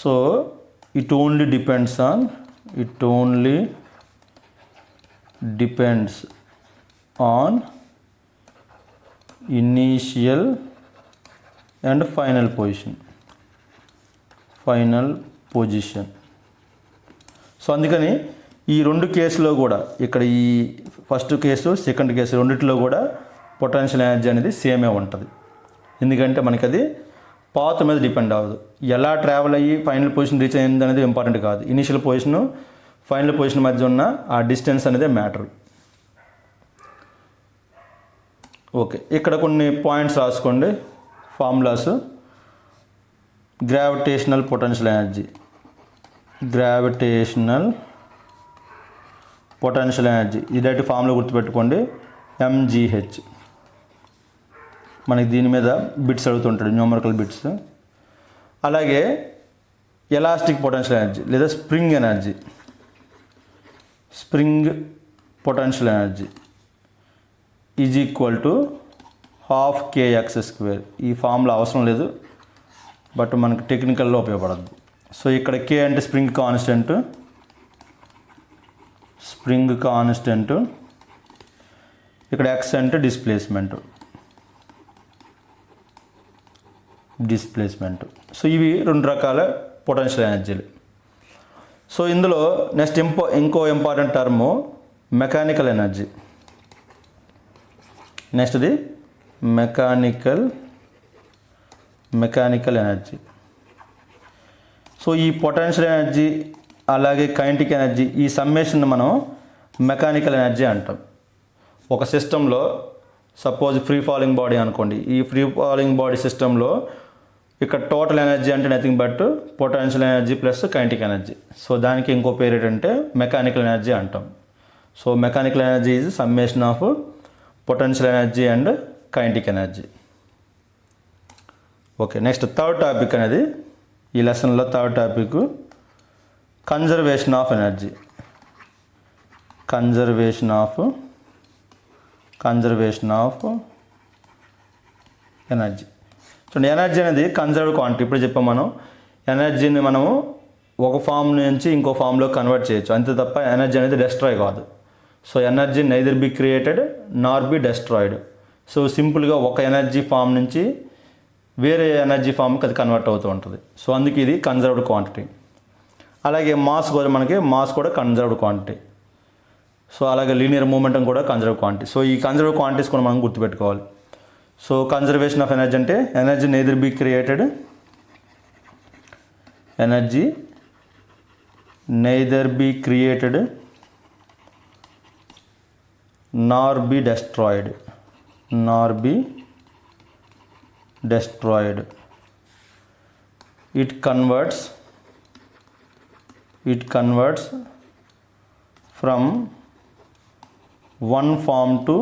So it only depends on initial and final position. So అందుకని ఈ రెండు కేసులో కూడా, ఇక్కడ ఈ ఫస్ట్ కేసు సెకండ్ కేసు రెండిట్లో కూడా పొటెన్షియల్ ఎనర్జీ అనేది సేమే ఉంటుంది. ఎందుకంటే మనకి అది పాత్ మీద డిపెండ్ అవ్వదు. ఎలా ట్రావెల్ అయ్యి ఫైనల్ పొజిషన్ రీచ్ అయింది అనేది ఇంపార్టెంట్ కాదు. ఇనిషియల్ పొజిషన్ ఫైనల్ పొజిషన్ మధ్య ఉన్న ఆ డిస్టెన్స్ అనేది మ్యాటర్. ఓకే, ఇక్కడ కొన్ని పాయింట్స్ రాసుకోండి, ఫార్ములాస్. గ్రావిటేషనల్ పొటెన్షియల్ ఎనర్జీ ఇది డైరెక్ట్ ఫార్ములా గుర్తుపెట్టుకోండి, mgh. మనకి దీని మీద బిట్స్ అడుగుతుంటాడు, న్యూమరికల్ బిట్స్. అలాగే ఎలాస్టిక్ పొటెన్షియల్ ఎనర్జీ లేదా spring potential energy is equal to 12kx². ఈ ఫార్ములా అవసరం లేదు, బట్ మనకి టెక్నికల్లో ఉపయోగపడద్దు. సో ఇక్కడ k అంటే స్ప్రింగ్ కాన్స్టెంట్, ఇక్కడ x అంటే డిస్ప్లేస్మెంట్. సో ఇవి రెండు రకాల పొటెన్షియల్ ఎనర్జీలు. సో ఇందులో నెక్స్ట్ ఇంకో ఇంపార్టెంట్ టర్ము మెకానికల్ ఎనర్జీ. నెక్స్ట్ది మెకానికల్ ఎనర్జీ. సో ఈ పొటెన్షియల్ ఎనర్జీ అలాగే కైనెటిక్ ఎనర్జీ ఈ సమ్మేషన్ మనం మెకానికల్ ఎనర్జీ అంటాం. ఒక సిస్టంలో సపోజ్ ఫ్రీ ఫాలింగ్ బాడీ అనుకోండి. ఈ ఫ్రీ ఫాలింగ్ బాడీ సిస్టంలో ఇక్కడ టోటల్ ఎనర్జీ అంటే nothing but potential energy plus kinetic energy. So దానికి ఇంకో పేరు ఏంటంటే మెకానికల్ ఎనర్జీ అంటాం. So mechanical energy is summation of potential energy and kinetic energy. Okay, next third topic అనేది ఈ లెసన్లో third topic conservation of energy. Conservation of energy. చూడండి, energy అనేది కన్జర్వ్డ్ క్వాంటిటీ. ఇప్పుడు చెప్పాం మనం, ఎనర్జీని మనము ఒక ఫామ్ నుంచి ఇంకో ఫామ్లో కన్వర్ట్ చేయొచ్చు, అంతే తప్ప ఎనర్జీ అనేది డెస్ట్రాయ్ కాదు. So energy neither be created Nar B destroyed. So సింపుల్గా ఒక ఎనర్జీ ఫామ్ నుంచి వేరే ఎనర్జీ ఫామ్కి అది కన్వర్ట్ అవుతూ ఉంటుంది. సో అందుకే ఇది కన్జర్వ్డ్ క్వాంటిటీ. అలాగే మాస్ కూడా కన్జర్వ్డ్ క్వాంటిటీ. సో అలాగే లీనియర్ మూమెంటం కూడా కన్జర్వ్డ్ క్వాంటిటీ. సో ఈ కన్జర్వ్డ్ క్వాంటిటీస్ కూడా మనం గుర్తుపెట్టుకోవాలి. సో కన్జర్వేషన్ ఆఫ్ ఎనర్జీ అంటే energy neither be created nor be destroyed. It converts from one form to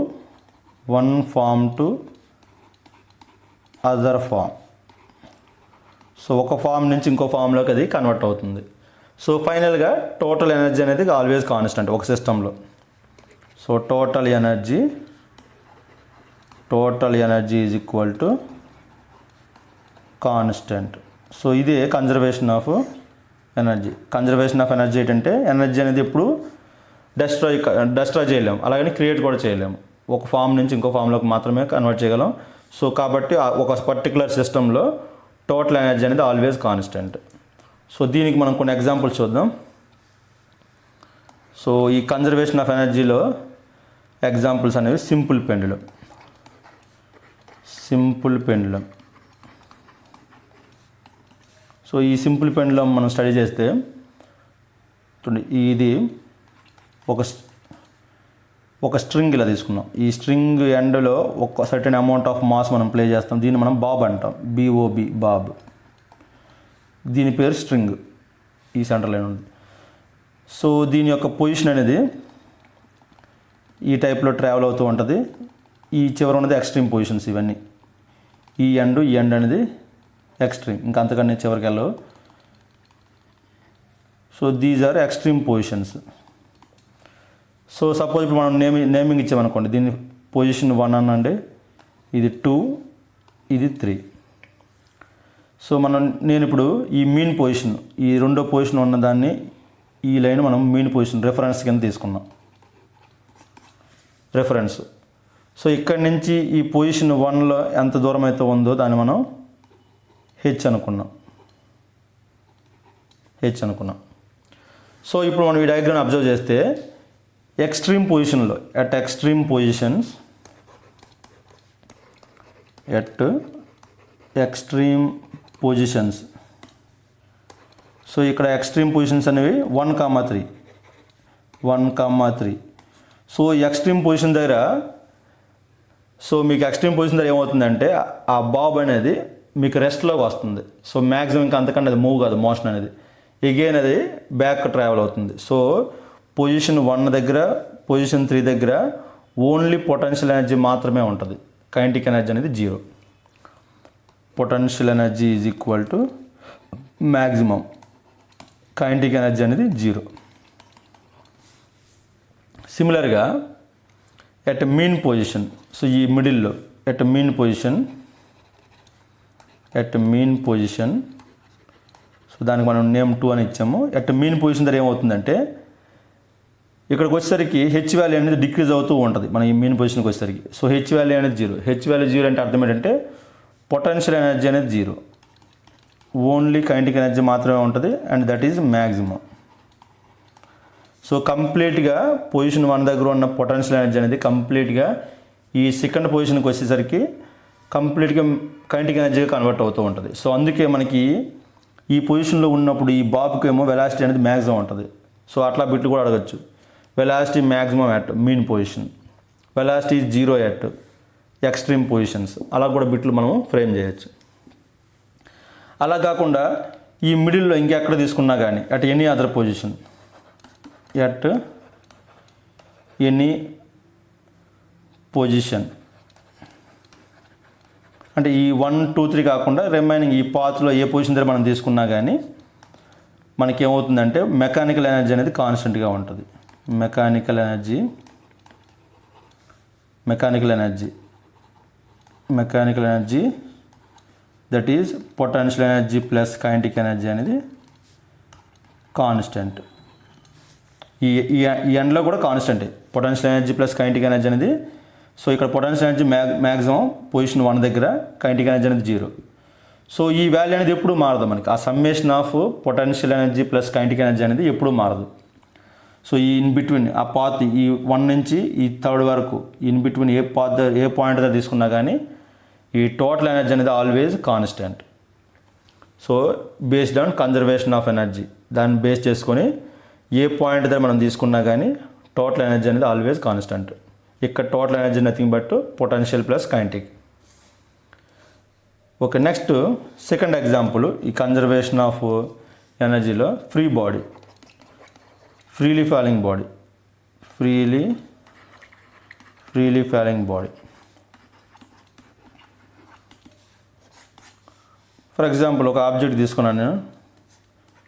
other form. So ఒక form నుంచి ఇంకో ఫామ్లోకి అది కన్వర్ట్ అవుతుంది. సో ఫైనల్గా టోటల్ ఎనర్జీ అనేది ఆల్వేస్ కాన్స్టెంట్ ఒక సిస్టంలో. So total energy is equal to constant. So ఇదే conservation of energy. Conservation of energy ఏంటంటే ఎనర్జీ అనేది ఎప్పుడు డెస్ట్రాయ్ చేయలేము, అలాగని క్రియేట్ కూడా చేయలేము. ఒక ఫామ్ నుంచి ఇంకో ఫామ్లోకి మాత్రమే కన్వర్ట్ చేయగలం. సో కాబట్టి ఒక పర్టికులర్ సిస్టంలో టోటల్ ఎనర్జీ అనేది ఆల్వేస్ కాన్స్టెంట్. సో దీనికి మనం కొన్ని ఎగ్జాంపుల్స్ చూద్దాం. సో ఈ కన్జర్వేషన్ ఆఫ్ ఎనర్జీలో ఎగ్జాంపుల్స్ అనేవి సింపుల్ పెండులం. సో ఈ సింపుల్ పెండులం మనం స్టడీ చేస్తే ఇది ఒక స్ట్రింగ్ ఇలా తీసుకున్నాం. ఈ స్ట్రింగ్ ఎండ్లో ఒక సర్టెన్ అమౌంట్ ఆఫ్ మాస్ మనం ప్లే చేస్తాం. దీన్ని మనం బాబ్ అంటాం, BOB బాబ్. దీని పేరు స్ట్రింగ్. ఈ సెంటర్ లైన్ ఉంది. సో దీని యొక్క పొజిషన్ అనేది ఈ టైప్లో ట్రావెల్ అవుతూ ఉంటుంది. ఈ చివర ఉన్నది ఎక్స్ట్రీమ్ పొజిషన్స్ ఇవన్నీ. ఈ ఎండ్ అనేది ఎక్స్ట్రీమ్, ఇంకా అంతకన్నా చివరికి వెళ్ళవు. So these are extreme positions. So suppose ఇప్పుడు మనం నేమింగ్ ఇచ్చామనుకోండి, దీన్ని పొజిషన్ 1 అనండి, ఇది 2, ఇది 3. సో నేను ఇప్పుడు ఈ మీన్ పొజిషన్, ఈ రెండో పొజిషన్ ఉన్నదాన్ని ఈ లైన్ మనం మీన్ పొజిషన్ రెఫరెన్స్ కింద తీసుకున్నాం, రెఫరెన్స్. సో ఇక్కడి నుంచి ఈ పొజిషన్ 1లో ఎంత దూరం అయితే ఉందో దాన్ని మనం హెచ్ అనుకున్నాం. సో ఇప్పుడు మనం ఈ డయాగ్రామ్ అబ్జర్వ్ చేస్తే ఎక్స్ట్రీమ్ పొజిషన్లో ఎట్ ఎక్స్ట్రీమ్ పొజిషన్స్ సో ఇక్కడ ఎక్స్ట్రీమ్ పొజిషన్స్ అనేవి 1,3. సో ఎక్స్ట్రీమ్ పొజిషన్ దగ్గర ఏమవుతుందంటే ఆ బాబ్ అనేది మీకు రెస్ట్లోకి వస్తుంది. సో మ్యాక్సిమం ఇంకా అంతకంటే అది మూవ్ కాదు, మోషన్ అనేది ఎగైన్ అది బ్యాక్ ట్రావెల్ అవుతుంది. సో పొజిషన్ 1 దగ్గర, పొజిషన్ 3 దగ్గర ఓన్లీ పొటెన్షియల్ ఎనర్జీ మాత్రమే ఉంటుంది, కైనెటిక్ ఎనర్జీ అనేది 0. Potential energy is equal to maximum, kinetic energy అనేది 0. సిమిలర్గా ఎట్ మీన్ పొజిషన్, సో ఈ మిడిల్లో ఎట్ మీన్ పొజిషన్, సో దానికి మనం నేమ్ 2 అని ఇచ్చాము. ఎట్ మీన్ పొజిషన్ దగ్గర ఏమవుతుందంటే ఇక్కడికి వచ్చేసరికి హెచ్ వాల్యూ అనేది డిక్రీజ్ అవుతూ ఉంటుంది మన ఈ మీన్ పొజిషన్కి వచ్చేసరికి. సో హెచ్ వాల్యూ అనేది 0. హెచ్ వాల్యూ 0 అంటే అర్థం ఏంటంటే పొటెన్షియల్ ఎనర్జీ అనేది 0, ఓన్లీ కైనెటిక్ ఎనర్జీ మాత్రమే ఉంటుంది, and that is maximum. So కంప్లీట్గా పొజిషన్ 1 దగ్గర ఉన్న పొటెన్షియల్ ఎనర్జీ అనేది కంప్లీట్గా ఈ సెకండ్ పొజిషన్కి వచ్చేసరికి కంప్లీట్గా కైనెటిక్ ఎనర్జీగా కన్వర్ట్ అవుతూ ఉంటుంది. సో అందుకే మనకి ఈ పొజిషన్లో ఉన్నప్పుడు ఈ బాబుకి ఏమో వెలాసిటీ అనేది మ్యాక్సిమం ఉంటుంది. సో అట్లా బిట్లు కూడా అడగచ్చు. Velocity maximum at mean position, velocity 0 at extreme positions, అలా కూడా బిట్లు మనం ఫ్రేమ్ చేయొచ్చు. అలా కాకుండా ఈ మిడిల్లో ఇంకెక్కడ తీసుకున్నా కానీ at any other position, at any position అంటే ఈ 1, 2, 3 కాకుండా రిమైనింగ్ ఈ పాత్లో ఏ పొజిషన్ దగ్గర మనం తీసుకున్నా కానీ మనకి ఏమవుతుందంటే మెకానికల్ ఎనర్జీ అనేది కాన్స్టెంట్గా ఉంటుంది. Mechanical energy that is potential energy plus kinetic energy అనేది కాన్స్టెంట్. ఈ ఎండ్లో కూడా కాన్స్టెంటే, potential energy plus kinetic energy అనేది. సో ఇక్కడ పొటెన్షియల్ ఎనర్జీ మ్యాక్సిమం పొజిషన్ 1 దగ్గర, కైనెటిక్ ఎనర్జీ అనేది 0. సో ఈ వాల్యూ అనేది ఎప్పుడు మారదు మనకి, ఆ summation of potential energy plus kinetic energy అనేది ఎప్పుడు మారదు. సో ఈ ఇన్ బిట్వీన్ ఆ పాత్ ఈ 1 నుంచి ఈ 3 వరకు ఇన్ బిట్వీన్ ఏ పాయింట్ దగ్గర తీసుకున్నా కానీ ఈ టోటల్ ఎనర్జీ అనేది always constant. So based on conservation of energy, దాన్ని బేస్ చేసుకొని ఏ పాయింట్ దగ్గర మనం తీసుకున్నా కానీ టోటల్ ఎనర్జీ అనేది ఆల్వేజ్ కాన్స్టెంట్. ఇక్కడ total energy nothing but potential plus kinetic. Okay, next second example ఈ కన్జర్వేషన్ ఆఫ్ ఎనర్జీలో freely falling body. For example ఒక ఆబ్జెక్ట్ తీసుకున్నాను నేను,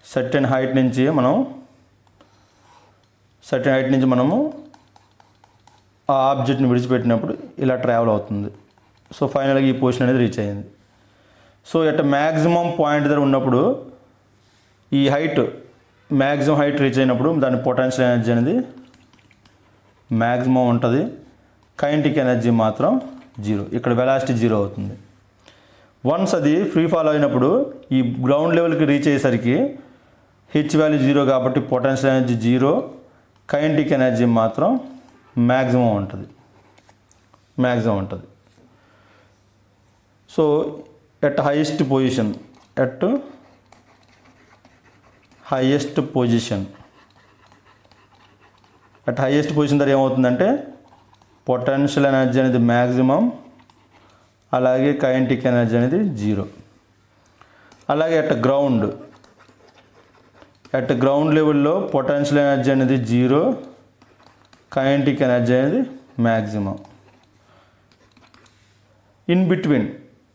సర్టెన్ హైట్ నుంచి మనము ఆ ఆబ్జెక్ట్ని విడిచిపెట్టినప్పుడు ఇలా ట్రావెల్ అవుతుంది. సో ఫైనల్గా ఈ పొజిషన్ అనేది రీచ్ అయ్యింది. సో ఎట్ మ్యాక్సిమం పాయింట్ దగ్గర ఉన్నప్పుడు ఈ మ్యాక్సిమం హైట్ రీచ్ అయినప్పుడు దాని పొటెన్షియల్ ఎనర్జీ అనేది మ్యాక్సిమం ఉంటుంది, కైనెటిక్ ఎనర్జీ మాత్రం 0. ఇక్కడ వెలాసిటీ 0 అవుతుంది. వన్స్ అది ఫ్రీ ఫాల్ అయినప్పుడు ఈ గ్రౌండ్ లెవెల్కి రీచ్ అయ్యేసరికి హెచ్ వాల్యూ 0 కాబట్టి పొటెన్షియల్ ఎనర్జీ 0, కైనెటిక్ ఎనర్జీ మాత్రం మ్యాక్సిమం ఉంటుంది. సో ఎట్ హైయెస్ట్ పొజిషన్ దగ్గర ఏమవుతుందంటే పొటెన్షియల్ ఎనర్జీ అనేది మ్యాక్సిమం, అలాగే కైనెటిక్ ఎనర్జీ అనేది 0. అలాగే ఎట్ గ్రౌండ్ లెవెల్లో పొటెన్షియల్ ఎనర్జీ అనేది 0, కైనెటిక్ ఎనర్జీ అనేది మ్యాక్సిమం. ఇన్ బిట్వీన్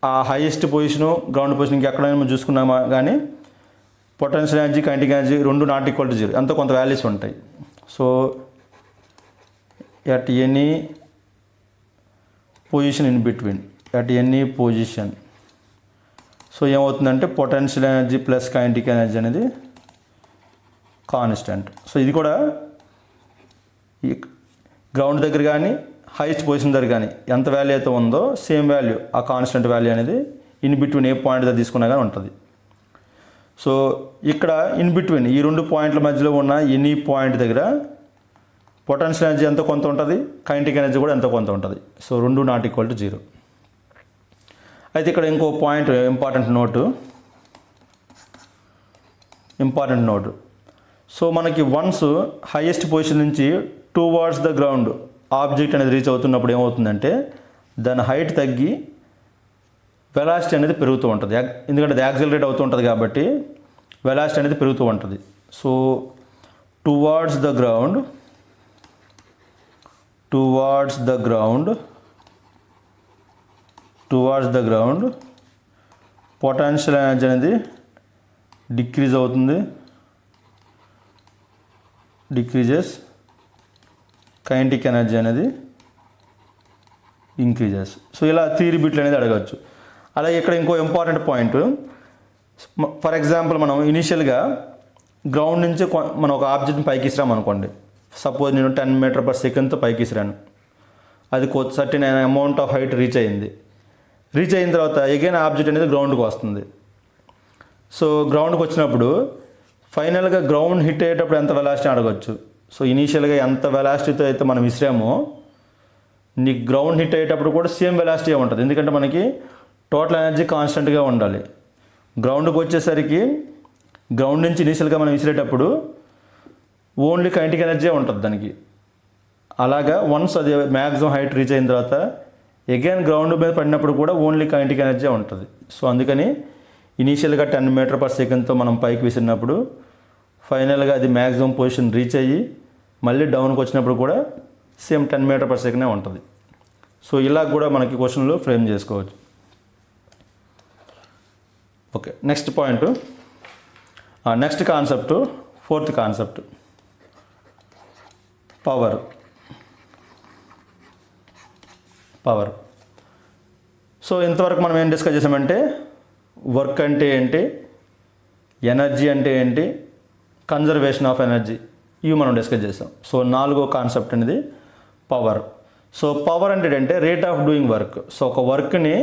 ఆ హైయెస్ట్ పొజిషను గ్రౌండ్ పొజిషన్ ఇంకెక్కడైనా మనం చూసుకున్నామా కానీ పొటెన్షియల్ ఎనర్జీ కైనెటిక్ ఎనర్జీ రెండు నాట్ ఈక్వల్ టు జీరో, ఎంతో కొంత వాల్యూస్ ఉంటాయి. So at any position in between, at any position, so ఏమవుతుందంటే potential energy plus kinetic energy అనేది కాన్స్టెంట్. సో ఇది కూడా ఈ గ్రౌండ్ దగ్గర కానీ హైయెస్ట్ పొజిషన్ దగ్గర కానీ ఎంత వాల్యూ అయితే ఉందో సేమ్ వాల్యూ ఆ కాన్స్టెంట్ వాల్యూ అనేది ఇన్ బిట్వీన్ ఏ పాయింట్ దగ్గర తీసుకున్నా కానీ ఉంటుంది. సో ఇక్కడ ఇన్ బిట్వీన్ ఈ రెండు పాయింట్ల మధ్యలో ఉన్న ఎనీ పాయింట్ దగ్గర పొటెన్షియల్ ఎనర్జీ ఎంతో కొంత ఉంటుంది, కైనెటిక్ ఎనర్జీ కూడా ఎంతో కొంత ఉంటుంది. సో రెండు నాట్ ఈక్వల్ టు జీరో. అయితే ఇక్కడ ఇంకో పాయింట్ ఇంపార్టెంట్ నోటు. సో మనకి వన్స్ హైయెస్ట్ పొజిషన్ నుంచి టువర్డ్స్ ద గ్రౌండ్ ఆబ్జెక్ట్ అనేది రీచ్ అవుతున్నప్పుడు ఏమవుతుందంటే దాని హైట్ తగ్గి వెలాసిటీ అనేది పెరుగుతూ ఉంటుంది. ఎందుకంటే అది యాక్సిలరేట్ అవుతూ ఉంటుంది కాబట్టి వెలాసిటీ అనేది పెరుగుతూ ఉంటుంది. So towards the ground potential energy అనేది డిక్రీజెస్, కైనెటిక్ ఎనర్జీ అనేది ఇంక్రీజెస్. సో ఇలా థియరీ బిట్లు అనేది అడగచ్చు. అలాగే ఇక్కడ ఇంకో ఇంపార్టెంట్ పాయింట్, ఫర్ ఎగ్జాంపుల్ మనం ఇనీషియల్గా గ్రౌండ్ నుంచి మనం ఒక ఆబ్జెక్ట్ని పైకి ఇసిరాం అనుకోండి. సపోజ్ నేను 10 మీటర్/సెకండ్తో పైకి ఇసిరాను, అది certain amount of height reach అయిన తర్వాత ఎగైన్ ఆబ్జెక్ట్ అనేది గ్రౌండ్కి వస్తుంది. సో గ్రౌండ్కి వచ్చినప్పుడు ఫైనల్గా గ్రౌండ్ హిట్ అయ్యేటప్పుడు ఎంత వెలాసిటీ అడగచ్చు. సో ఇనీషియల్గా ఎంత వెలాసిటీతో అయితే మనం విసిరామో నీకు గ్రౌండ్ హిట్ అయ్యేటప్పుడు కూడా సేమ్ వెలాసిటీ ఉంటుంది. ఎందుకంటే మనకి టోటల్ ఎనర్జీ కాన్స్టెంట్గా ఉండాలి. గ్రౌండ్కి వచ్చేసరికి గ్రౌండ్ నుంచి ఇనీషియల్గా మనం విసిరేటప్పుడు ఓన్లీ కైనెటిక్ ఎనర్జీ ఉంటుంది దానికి. అలాగా వన్స్ అది మ్యాక్సిమం హైట్ రీచ్ అయిన తర్వాత అగైన్ గ్రౌండ్ మీద పడినప్పుడు కూడా ఓన్లీ కైనెటిక్ ఎనర్జీ ఉంటుంది. సో అందుకని ఇనీషియల్గా 10 మీటర్/సెకండ్తో మనం పైకి విసిరినప్పుడు ఫైనల్గా అది మ్యాక్సిమం పొజిషన్ రీచ్ అయ్యి మళ్ళీ డౌన్కి వచ్చినప్పుడు కూడా సేమ్ 10 మీటర్/సెకండే ఉంటుంది. సో ఇలా కూడా మనకి క్వశ్చన్లు ఫ్రేమ్ చేసుకోవచ్చు. Okay, next point, next concept, fourth concept, power. So ఇంతవరకు మనం ఏం డిస్కస్ చేసామంటే వర్క్ అంటే ఏంటి, ఎనర్జీ అంటే ఏంటి, కన్జర్వేషన్ ఆఫ్ ఎనర్జీ, ఇవి మనం డిస్కస్ చేసాం. సో 4వ కాన్సెప్ట్ అనేది పవర్. సో పవర్ అంటే ఏంటంటే rate of doing work. So ఒక వర్క్ని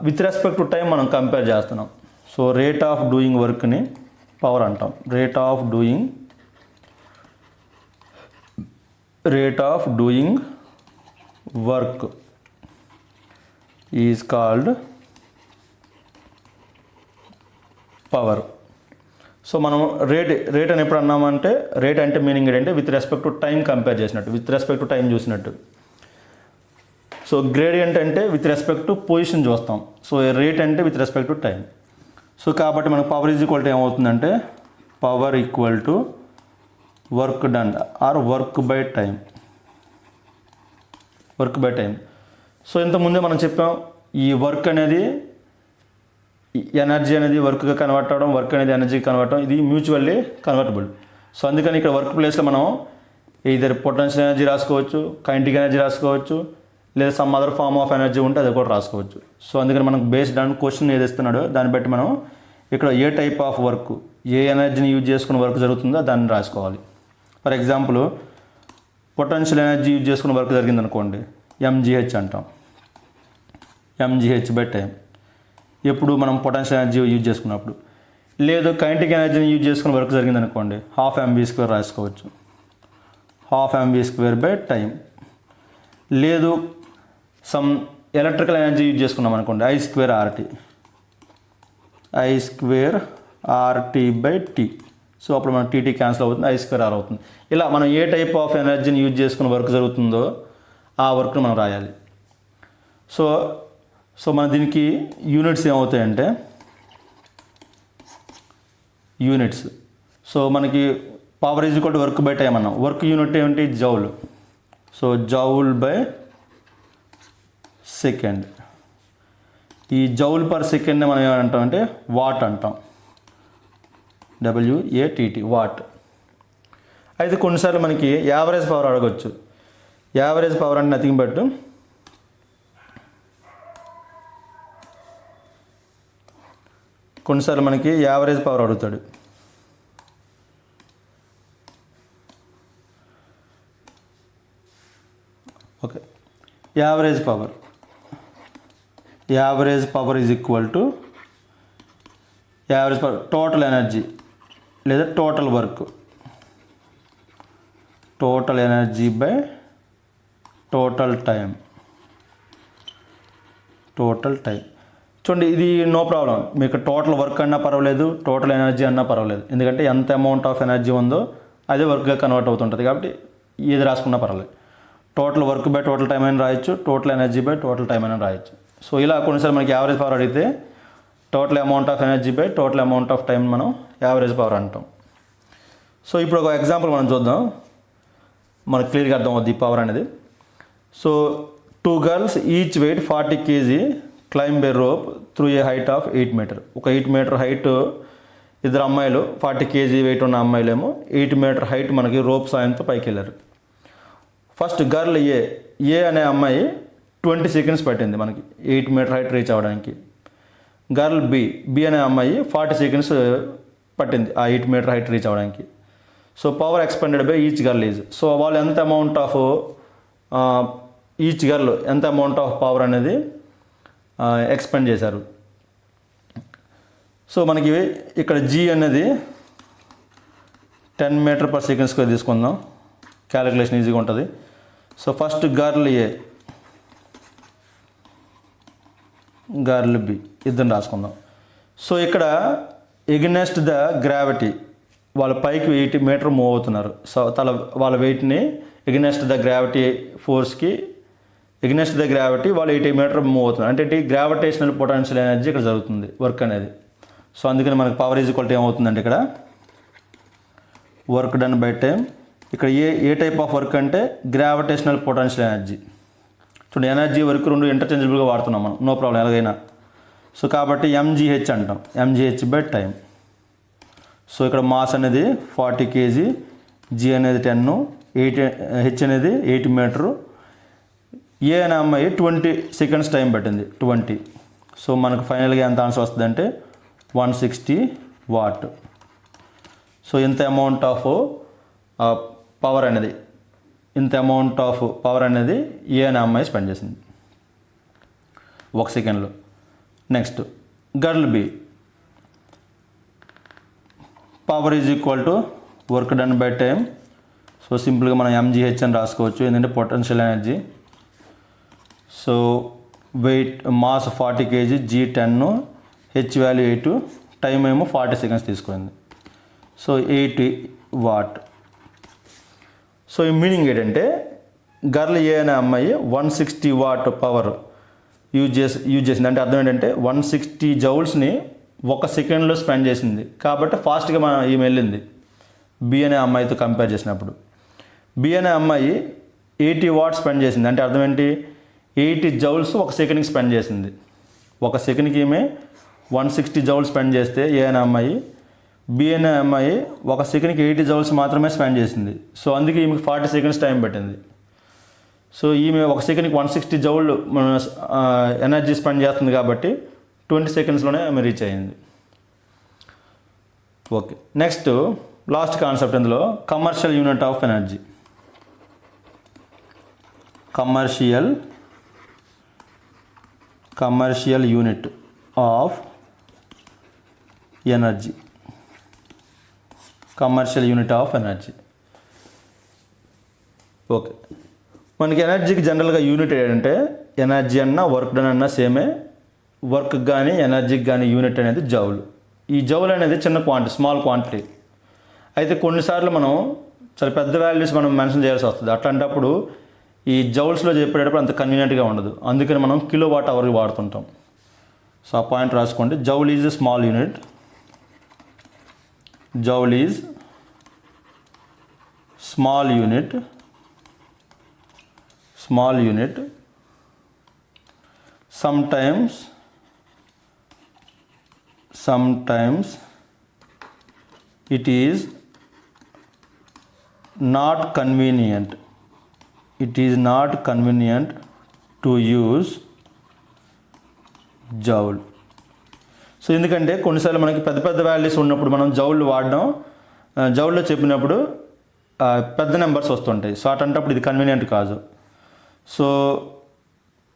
విత్ రెస్పెక్ట్ టు టైం మనం కంపేర్ చేస్తున్నాం. సో రేట్ ఆఫ్ డూయింగ్ వర్క్ని పవర్ అంటాం. Rate of doing work is called power. So మనం రేట్ అని ఎప్పుడు అన్నామంటే రేట్ అంటే మీనింగ్ ఏంటంటే with respect to time compare చేసినట్టు, విత్ రెస్పెక్ట్ టు టైం చూసినట్టు. సో గ్రేడియంట్ అంటే విత్ రెస్పెక్ట్ టు పొజిషన్ చూస్తాం. సో రేట్ అంటే with respect to time. So కాబట్టి మనకు పవర్ ఈజ్ ఈక్వల్ టు ఏమవుతుందంటే power equal to work done or work by time. So ఇంతకుముందే మనం చెప్పాం ఈ వర్క్ అనేది ఎనర్జీ అనేది వర్క్గా కన్వర్ట్ అవ్వడం, వర్క్ అనేది ఎనర్జీకి కన్వర్ట్ అవ్వడం, ఇది మ్యూచువల్లీ కన్వర్టబుల్. సో అందుకని ఇక్కడ వర్క్ ప్లేస్లో మనం ఇద్దరు పొటెన్షియల్ ఎనర్జీ రాసుకోవచ్చు, కైనెటిక్ ఎనర్జీ రాసుకోవచ్చు, లేదా some other form of energy ఉంటే అది కూడా రాసుకోవచ్చు. సో అందుకని మనకు బేస్డ్ ఆన్ క్వశ్చన్ ఏది ఇస్తున్నాడో దాన్ని బట్టి మనం ఇక్కడ ఏ టైప్ ఆఫ్ వర్క్, ఏ ఎనర్జీని యూజ్ చేసుకున్న వర్క్ జరుగుతుందో దాన్ని రాసుకోవాలి. For example potential energy use చేసుకున్న వర్క్ జరిగిందనుకోండి, ఎంజీహెచ్ అంటాం. ఎంజీహెచ్ బై టైం ఎప్పుడు మనం పొటెన్షియల్ ఎనర్జీ యూజ్ చేసుకున్నప్పుడు. లేదు కైనెటిక్ ఎనర్జీని యూజ్ చేసుకున్న వర్క్ జరిగిందనుకోండి, 12 mv² రాసుకోవచ్చు. 12 mv² బై టైం. లేదు సమ్ ఎలక్ట్రికల్ ఎనర్జీ యూజ్ చేసుకున్నాం అనుకోండి, I²RT బై టీ. సో అప్పుడు మనం టీటీ క్యాన్సిల్ అవుతుంది, I²R అవుతుంది. ఇలా మనం ఏ టైప్ ఆఫ్ ఎనర్జీని యూజ్ చేసుకున్న వర్క్ జరుగుతుందో ఆ వర్క్ను మనం రాయాలి. సో మన దీనికి యూనిట్స్ ఏమవుతాయంటే యూనిట్స్. సో మనకి power is equal to work by time అన్నాం. వర్క్ యూనిట్ ఏమిటి? Joule. So joule by second. ఈ జౌల్ పర్ సెకండ్ని మనం ఏమంటాం అంటే వాట్ అంటాం, WATT వాట్. అయితే కొన్నిసార్లు మనకి యావరేజ్ పవర్ అడగచ్చు. యావరేజ్ పవర్ అంటే నథింగ్ బట్ కొన్నిసార్లు మనకి యావరేజ్ పవర్ అడుగుతాడు. Okay, average power is equal to average power total energy లేదా total work, total energy by total time. చూడండి, ఇది నో ప్రాబ్లం. మీకు టోటల్ వర్క్ అన్నా పర్వాలేదు, టోటల్ ఎనర్జీ అన్నా పర్వాలేదు. ఎందుకంటే ఎంత అమౌంట్ ఆఫ్ ఎనర్జీ ఉందో అదే వర్క్గా కన్వర్ట్ అవుతుంటుంది. కాబట్టి ఏది రాసుకున్నా పర్వాలేదు. Total work by total time అని రాయొచ్చు, total energy by total time అని రాయొచ్చు. సో ఇలా కొన్నిసార్లు మనకి యావరేజ్ పవర్ అడిగితే total amount of energy by total amount of time మనం యావరేజ్ పవర్ అంటాం. సో ఇప్పుడు ఒక ఎగ్జాంపుల్ మనం చూద్దాం, మనకు క్లియర్గా అర్థం అవుద్ది ఈ పవర్ అనేది. So 2 girls each weight 40 kg climb by rope through a height of 8 meter. ఒక 8 meter హైట్, ఇద్దరు అమ్మాయిలు 40 kg వెయిట్ ఉన్న అమ్మాయిలేమో 8 meter హైట్ మనకి రోప్ సాయంతో పైకి వెళ్ళారు. ఫస్ట్ గర్ల్ ఏ అనే అమ్మాయి 20 seconds పట్టింది మనకి 8 meter హైట్ రీచ్ అవ్వడానికి. గర్ల్ బి అనే అమ్మాయి 40 seconds పట్టింది ఆ 8 meter హైట్ రీచ్ అవ్వడానికి. So power expended by each girl is, so వాళ్ళు ఎంత అమౌంట్ ఆఫ్ ఈచ్ గర్ల్ ఎంత అమౌంట్ ఆఫ్ పవర్ అనేది ఎక్స్పెండ్ చేశారు. సో మనకి ఇక్కడ జీ అనేది 10 meter per second స్క్వేర్ తీసుకుందాం, క్యాలిక్యులేషన్ ఈజీగా ఉంటుంది. సో ఫస్ట్ గర్ల్ బి ఇద్దరు రాసుకుందాం. సో ఇక్కడ ఎగనెస్ట్ ద గ్రావిటీ వాళ్ళ పైకి 8 meter మూవ్ అవుతున్నారు. సో వాళ్ళ వెయిట్ని ఎగనెస్ట్ ద గ్రావిటీ ఫోర్స్కి ఎగనెస్ట్ ద గ్రావిటీ వాళ్ళు 8 meter మూవ్ అవుతున్నారు. అంటే గ్రావిటేషనల్ పొటెన్షియల్ ఎనర్జీ ఇక్కడ జరుగుతుంది వర్క్ అనేది. సో అందుకని మనకి పవర్ ఈజ్ ఈక్వల్ టు ఏమవుతుందంటే ఇక్కడ వర్క్ డన్ బై టైం. ఇక్కడ ఏ టైప్ ఆఫ్ వర్క్ అంటే గ్రావిటేషనల్ పొటెన్షియల్ ఎనర్జీ. చూడండి, ఎనర్జీ వర్క్ రెండు ఇంటర్చేంజబుల్గా వాడుతున్నాం మనం, నో ప్రాబ్లం ఎలాగైనా. సో కాబట్టి MGH అంటాం, MGH బై టైం. సో ఇక్కడ మాస్ అనేది 40 kg, జీ అనేది 10, హెచ్ అనేది 8 meter. ఏ అనే అమ్మాయి 20 seconds టైం పట్టింది 20. సో మనకు ఫైనల్గా ఎంత ఆన్సర్ వస్తుందంటే 160 watt. సో ఇంత అమౌంట్ ఆఫ్ పవర్ అనేది ఏ అనే అమ్మాయి స్పెండ్ చేసింది 1 సెకండ్లో. Next girl B, power is equal to work done by time. So సింపుల్గా మనం MGH అని రాసుకోవచ్చు, ఏంటంటే potential energy. So weight mass 40 kg, G 10, H value 8, time ఏమో 40 seconds తీసుకుంది. So 80 watt. సో ఈ మీనింగ్ ఏంటంటే గర్ల్ ఏ అనే అమ్మాయి 160 watt పవర్ యూజ్ చేసింది. అంటే అర్థం ఏంటంటే 160 joules-ని 1 సెకండ్లో స్పెండ్ చేసింది. కాబట్టి ఫాస్ట్గా ఈమె వెళ్ళింది బి అనే అమ్మాయితో కంపేర్ చేసినప్పుడు. బి అనే అమ్మాయి 80 watts స్పెండ్ చేసింది. అంటే అర్థం ఏంటి, 80 joules 1 సెకండ్కి స్పెండ్ చేసింది. 1 సెకండ్కి ఈమె 160 joules స్పెండ్ చేస్తే ఏ అనే అమ్మాయి, బి అనే అమ్మాయి 1 సెకండ్కి 80 joules మాత్రమే స్పెండ్ చేసింది. సో అందుకే ఈమెకి 40 seconds టైం పట్టింది. సో ఈమె 1 సెకండ్కి 160 joule ఎనర్జీ స్పెండ్ చేస్తుంది కాబట్టి 20 seconds-లోనే ఆమె రీచ్ అయ్యింది. ఓకే, నెక్స్ట్ లాస్ట్ కాన్సెప్ట్ ఇందులో commercial unit of energy. Commercial unit of energy. Okay, మనకి ఎనర్జీకి జనరల్గా యూనిట్ ఏంటంటే ఎనర్జీ అన్నా వర్క్ డన్ అన్నా సేమే. వర్క్ కానీ ఎనర్జీకి కానీ యూనిట్ అనేది జౌల్. ఈ జౌల్ అనేది చిన్న క్వాంటిటీ, స్మాల్ క్వాంటిటీ. అయితే కొన్నిసార్లు మనం చాలా పెద్ద వాల్యూస్ మనం మెన్షన్ చేయాల్సి వస్తుంది. అట్లాంటప్పుడు ఈ జౌల్స్లో చెప్పేటప్పుడు అంత కన్వీనియంట్గా ఉండదు. అందుకని మనం కిలోవాట్ అవర్ వాడుతుంటాం. సో ఆ పాయింట్ రాసుకోండి. Joule is a small unit. Joule is small unit. Sometimes sometimes it is not convenient to use joule. So ఎందుకంటే కొన్నిసార్లు మనకి పెద్ద పెద్ద వాల్యూస్ ఉన్నప్పుడు మనం జౌళ్ళు వాడడం, జౌల్లో చెప్పినప్పుడు పెద్ద నెంబర్స్ వస్తుంటాయి. సో అటంటప్పుడు ఇది కన్వీనియంట్ కాదు. So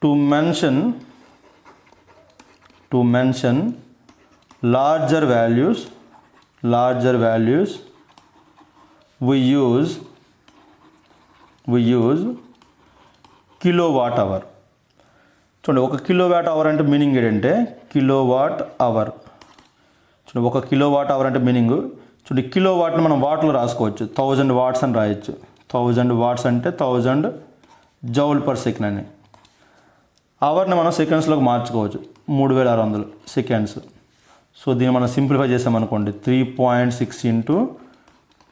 to mention larger values we use kilowatt hour. చూడండి, ఒక కిలోవాట్ అవర్ అంటే మీనింగ్ ఏంటంటే కిలోవాట్ అవర్. చూడండి, ఒక కిలోవాట్ అవర్ అంటే మీనింగ్ చూడండి, కిలోవాట్ని మనం వాట్లో రాసుకోవచ్చు. 1000 వాట్స్ అని రాయొచ్చు. 1000 వాట్స్ అంటే 1000 జౌల్ పర్ సెకండ్ అని. అవర్ని మనం సెకండ్స్లోకి మార్చుకోవచ్చు. 3600 సెకండ్స్. సో దీన్ని మనం సింప్లిఫై చేసామనుకోండి, 3.6 ఇంటూ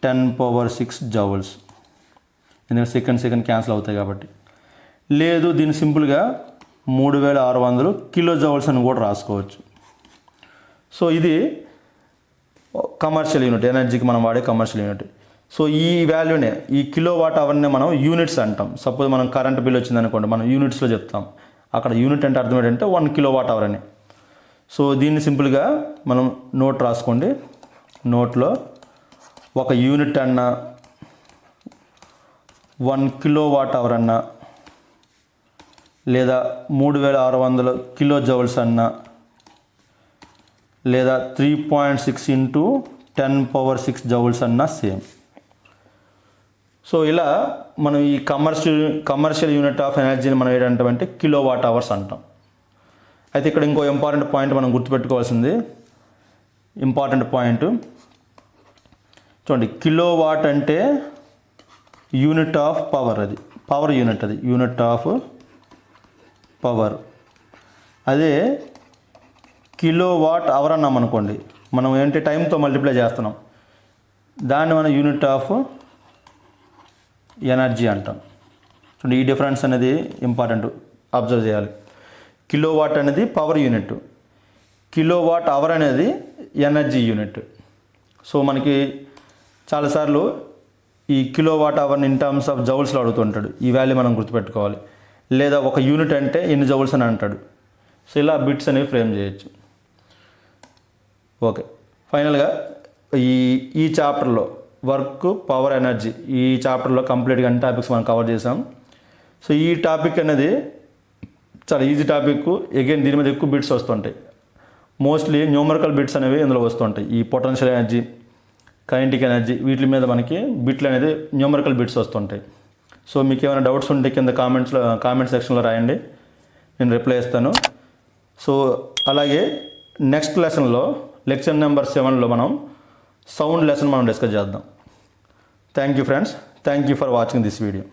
10⁻6 జౌల్స్. ఎందుకంటే సెకండ్ క్యాన్సిల్ అవుతాయి కాబట్టి. లేదు, దీన్ని సింపుల్గా 3600 కిలో జౌల్స్ అని కూడా రాసుకోవచ్చు. సో ఇది కమర్షియల్ యూనిట్, ఎనర్జీకి మనం వాడే కమర్షియల్ యూనిట్. సో ఈ వాల్యూనే, ఈ కిలోవాట్ అవర్నే మనం యూనిట్స్ అంటాం. సపోజ్ మనం కరెంట్ బిల్ వచ్చిందనుకోండి, మనం యూనిట్స్లో చెప్తాం. అక్కడ యూనిట్ అంటే అర్థం ఏంటంటే 1 కిలోవాట్ అవర్ అని. సో దీన్ని సింపుల్గా మనం నోట్ రాసుకోండి. నోట్లో ఒక యూనిట్ అన్న, 1 కిలోవాట్ అవర్ అన్న, లేదా 3600 కిలో జౌల్స్ అన్న, లేదా 3.6 ఇంటూ 10⁻6 జౌల్స్ అన్న సేమ్. సో ఇలా మనం ఈ కమర్షియల్ యూనిట్ ఆఫ్ ఎనర్జీని మనం ఏంటంటే కిలోవాట్ అవర్స్ అంటాం. అయితే ఇక్కడ ఇంకో ఇంపార్టెంట్ పాయింట్ మనం గుర్తుపెట్టుకోవాల్సింది, ఇంపార్టెంట్ పాయింట్ చూడండి, కిలోవాట్ అంటే యూనిట్ ఆఫ్ పవర్. అది పవర్ యూనిట్, అది యూనిట్ ఆఫ్ పవర్. అదే కిలోవాట్ అవర్ అన్నాం అనుకోండి, మనం ఏంటి టైంతో మల్టిప్లై చేస్తున్నాం, దాన్ని మనం యూనిట్ ఆఫ్ ఎనర్జీ అంటాం. చూడండి, ఈ డిఫరెన్స్ అనేది ఇంపార్టెంట్, అబ్జర్వ్ చేయాలి. కిలోవాట్ అనేది పవర్ యూనిట్, కిలోవాట్ అవర్ అనేది ఎనర్జీ యూనిట్. సో మనకి చాలాసార్లు ఈ కిలోవాట్ అవర్ని ఇన్ టర్మ్స్ ఆఫ్ జౌల్స్లో అడుగుతుంటాడు. ఈ వాల్యూ మనం గుర్తుపెట్టుకోవాలి. లేదా ఒక యూనిట్ అంటే ఎన్ని జౌల్స్ అని అంటాడు. సో ఇలా బిట్స్ అనేవి ఫ్రేమ్ చేయొచ్చు. ఓకే, ఫైనల్గా ఈ చాప్టర్లో వర్క్, పవర్, ఎనర్జీ, ఈ చాప్టర్లో కంప్లీట్గా అన్ని టాపిక్స్ మనం కవర్ చేసాం. సో ఈ టాపిక్ అనేది చాలా ఈజీ టాపిక్. అగైన్ దీని మీద ఎక్కువ బిట్స్ వస్తుంటాయి. మోస్ట్లీ న్యూమరికల్ బిట్స్ అనేవి ఇందులో వస్తుంటాయి. ఈ పొటెన్షియల్ ఎనర్జీ, కైనెటిక్ ఎనర్జీ, వీటి మీద మనకి బిట్లు అనేది న్యూమరికల్ బిట్స్ వస్తుంటాయి. సో మీకు ఏమైనా డౌట్స్ ఉంటే కింద కామెంట్ సెక్షన్లో రాయండి, నేను రిప్లై ఇస్తాను. సో అలాగే నెక్స్ట్ లెసన్లో, లెక్చర్ నెంబర్ 7లో మనం సౌండ్ లెసన్ మనం డిస్కస్ చేద్దాం. Thank you friends, thank you for watching this video.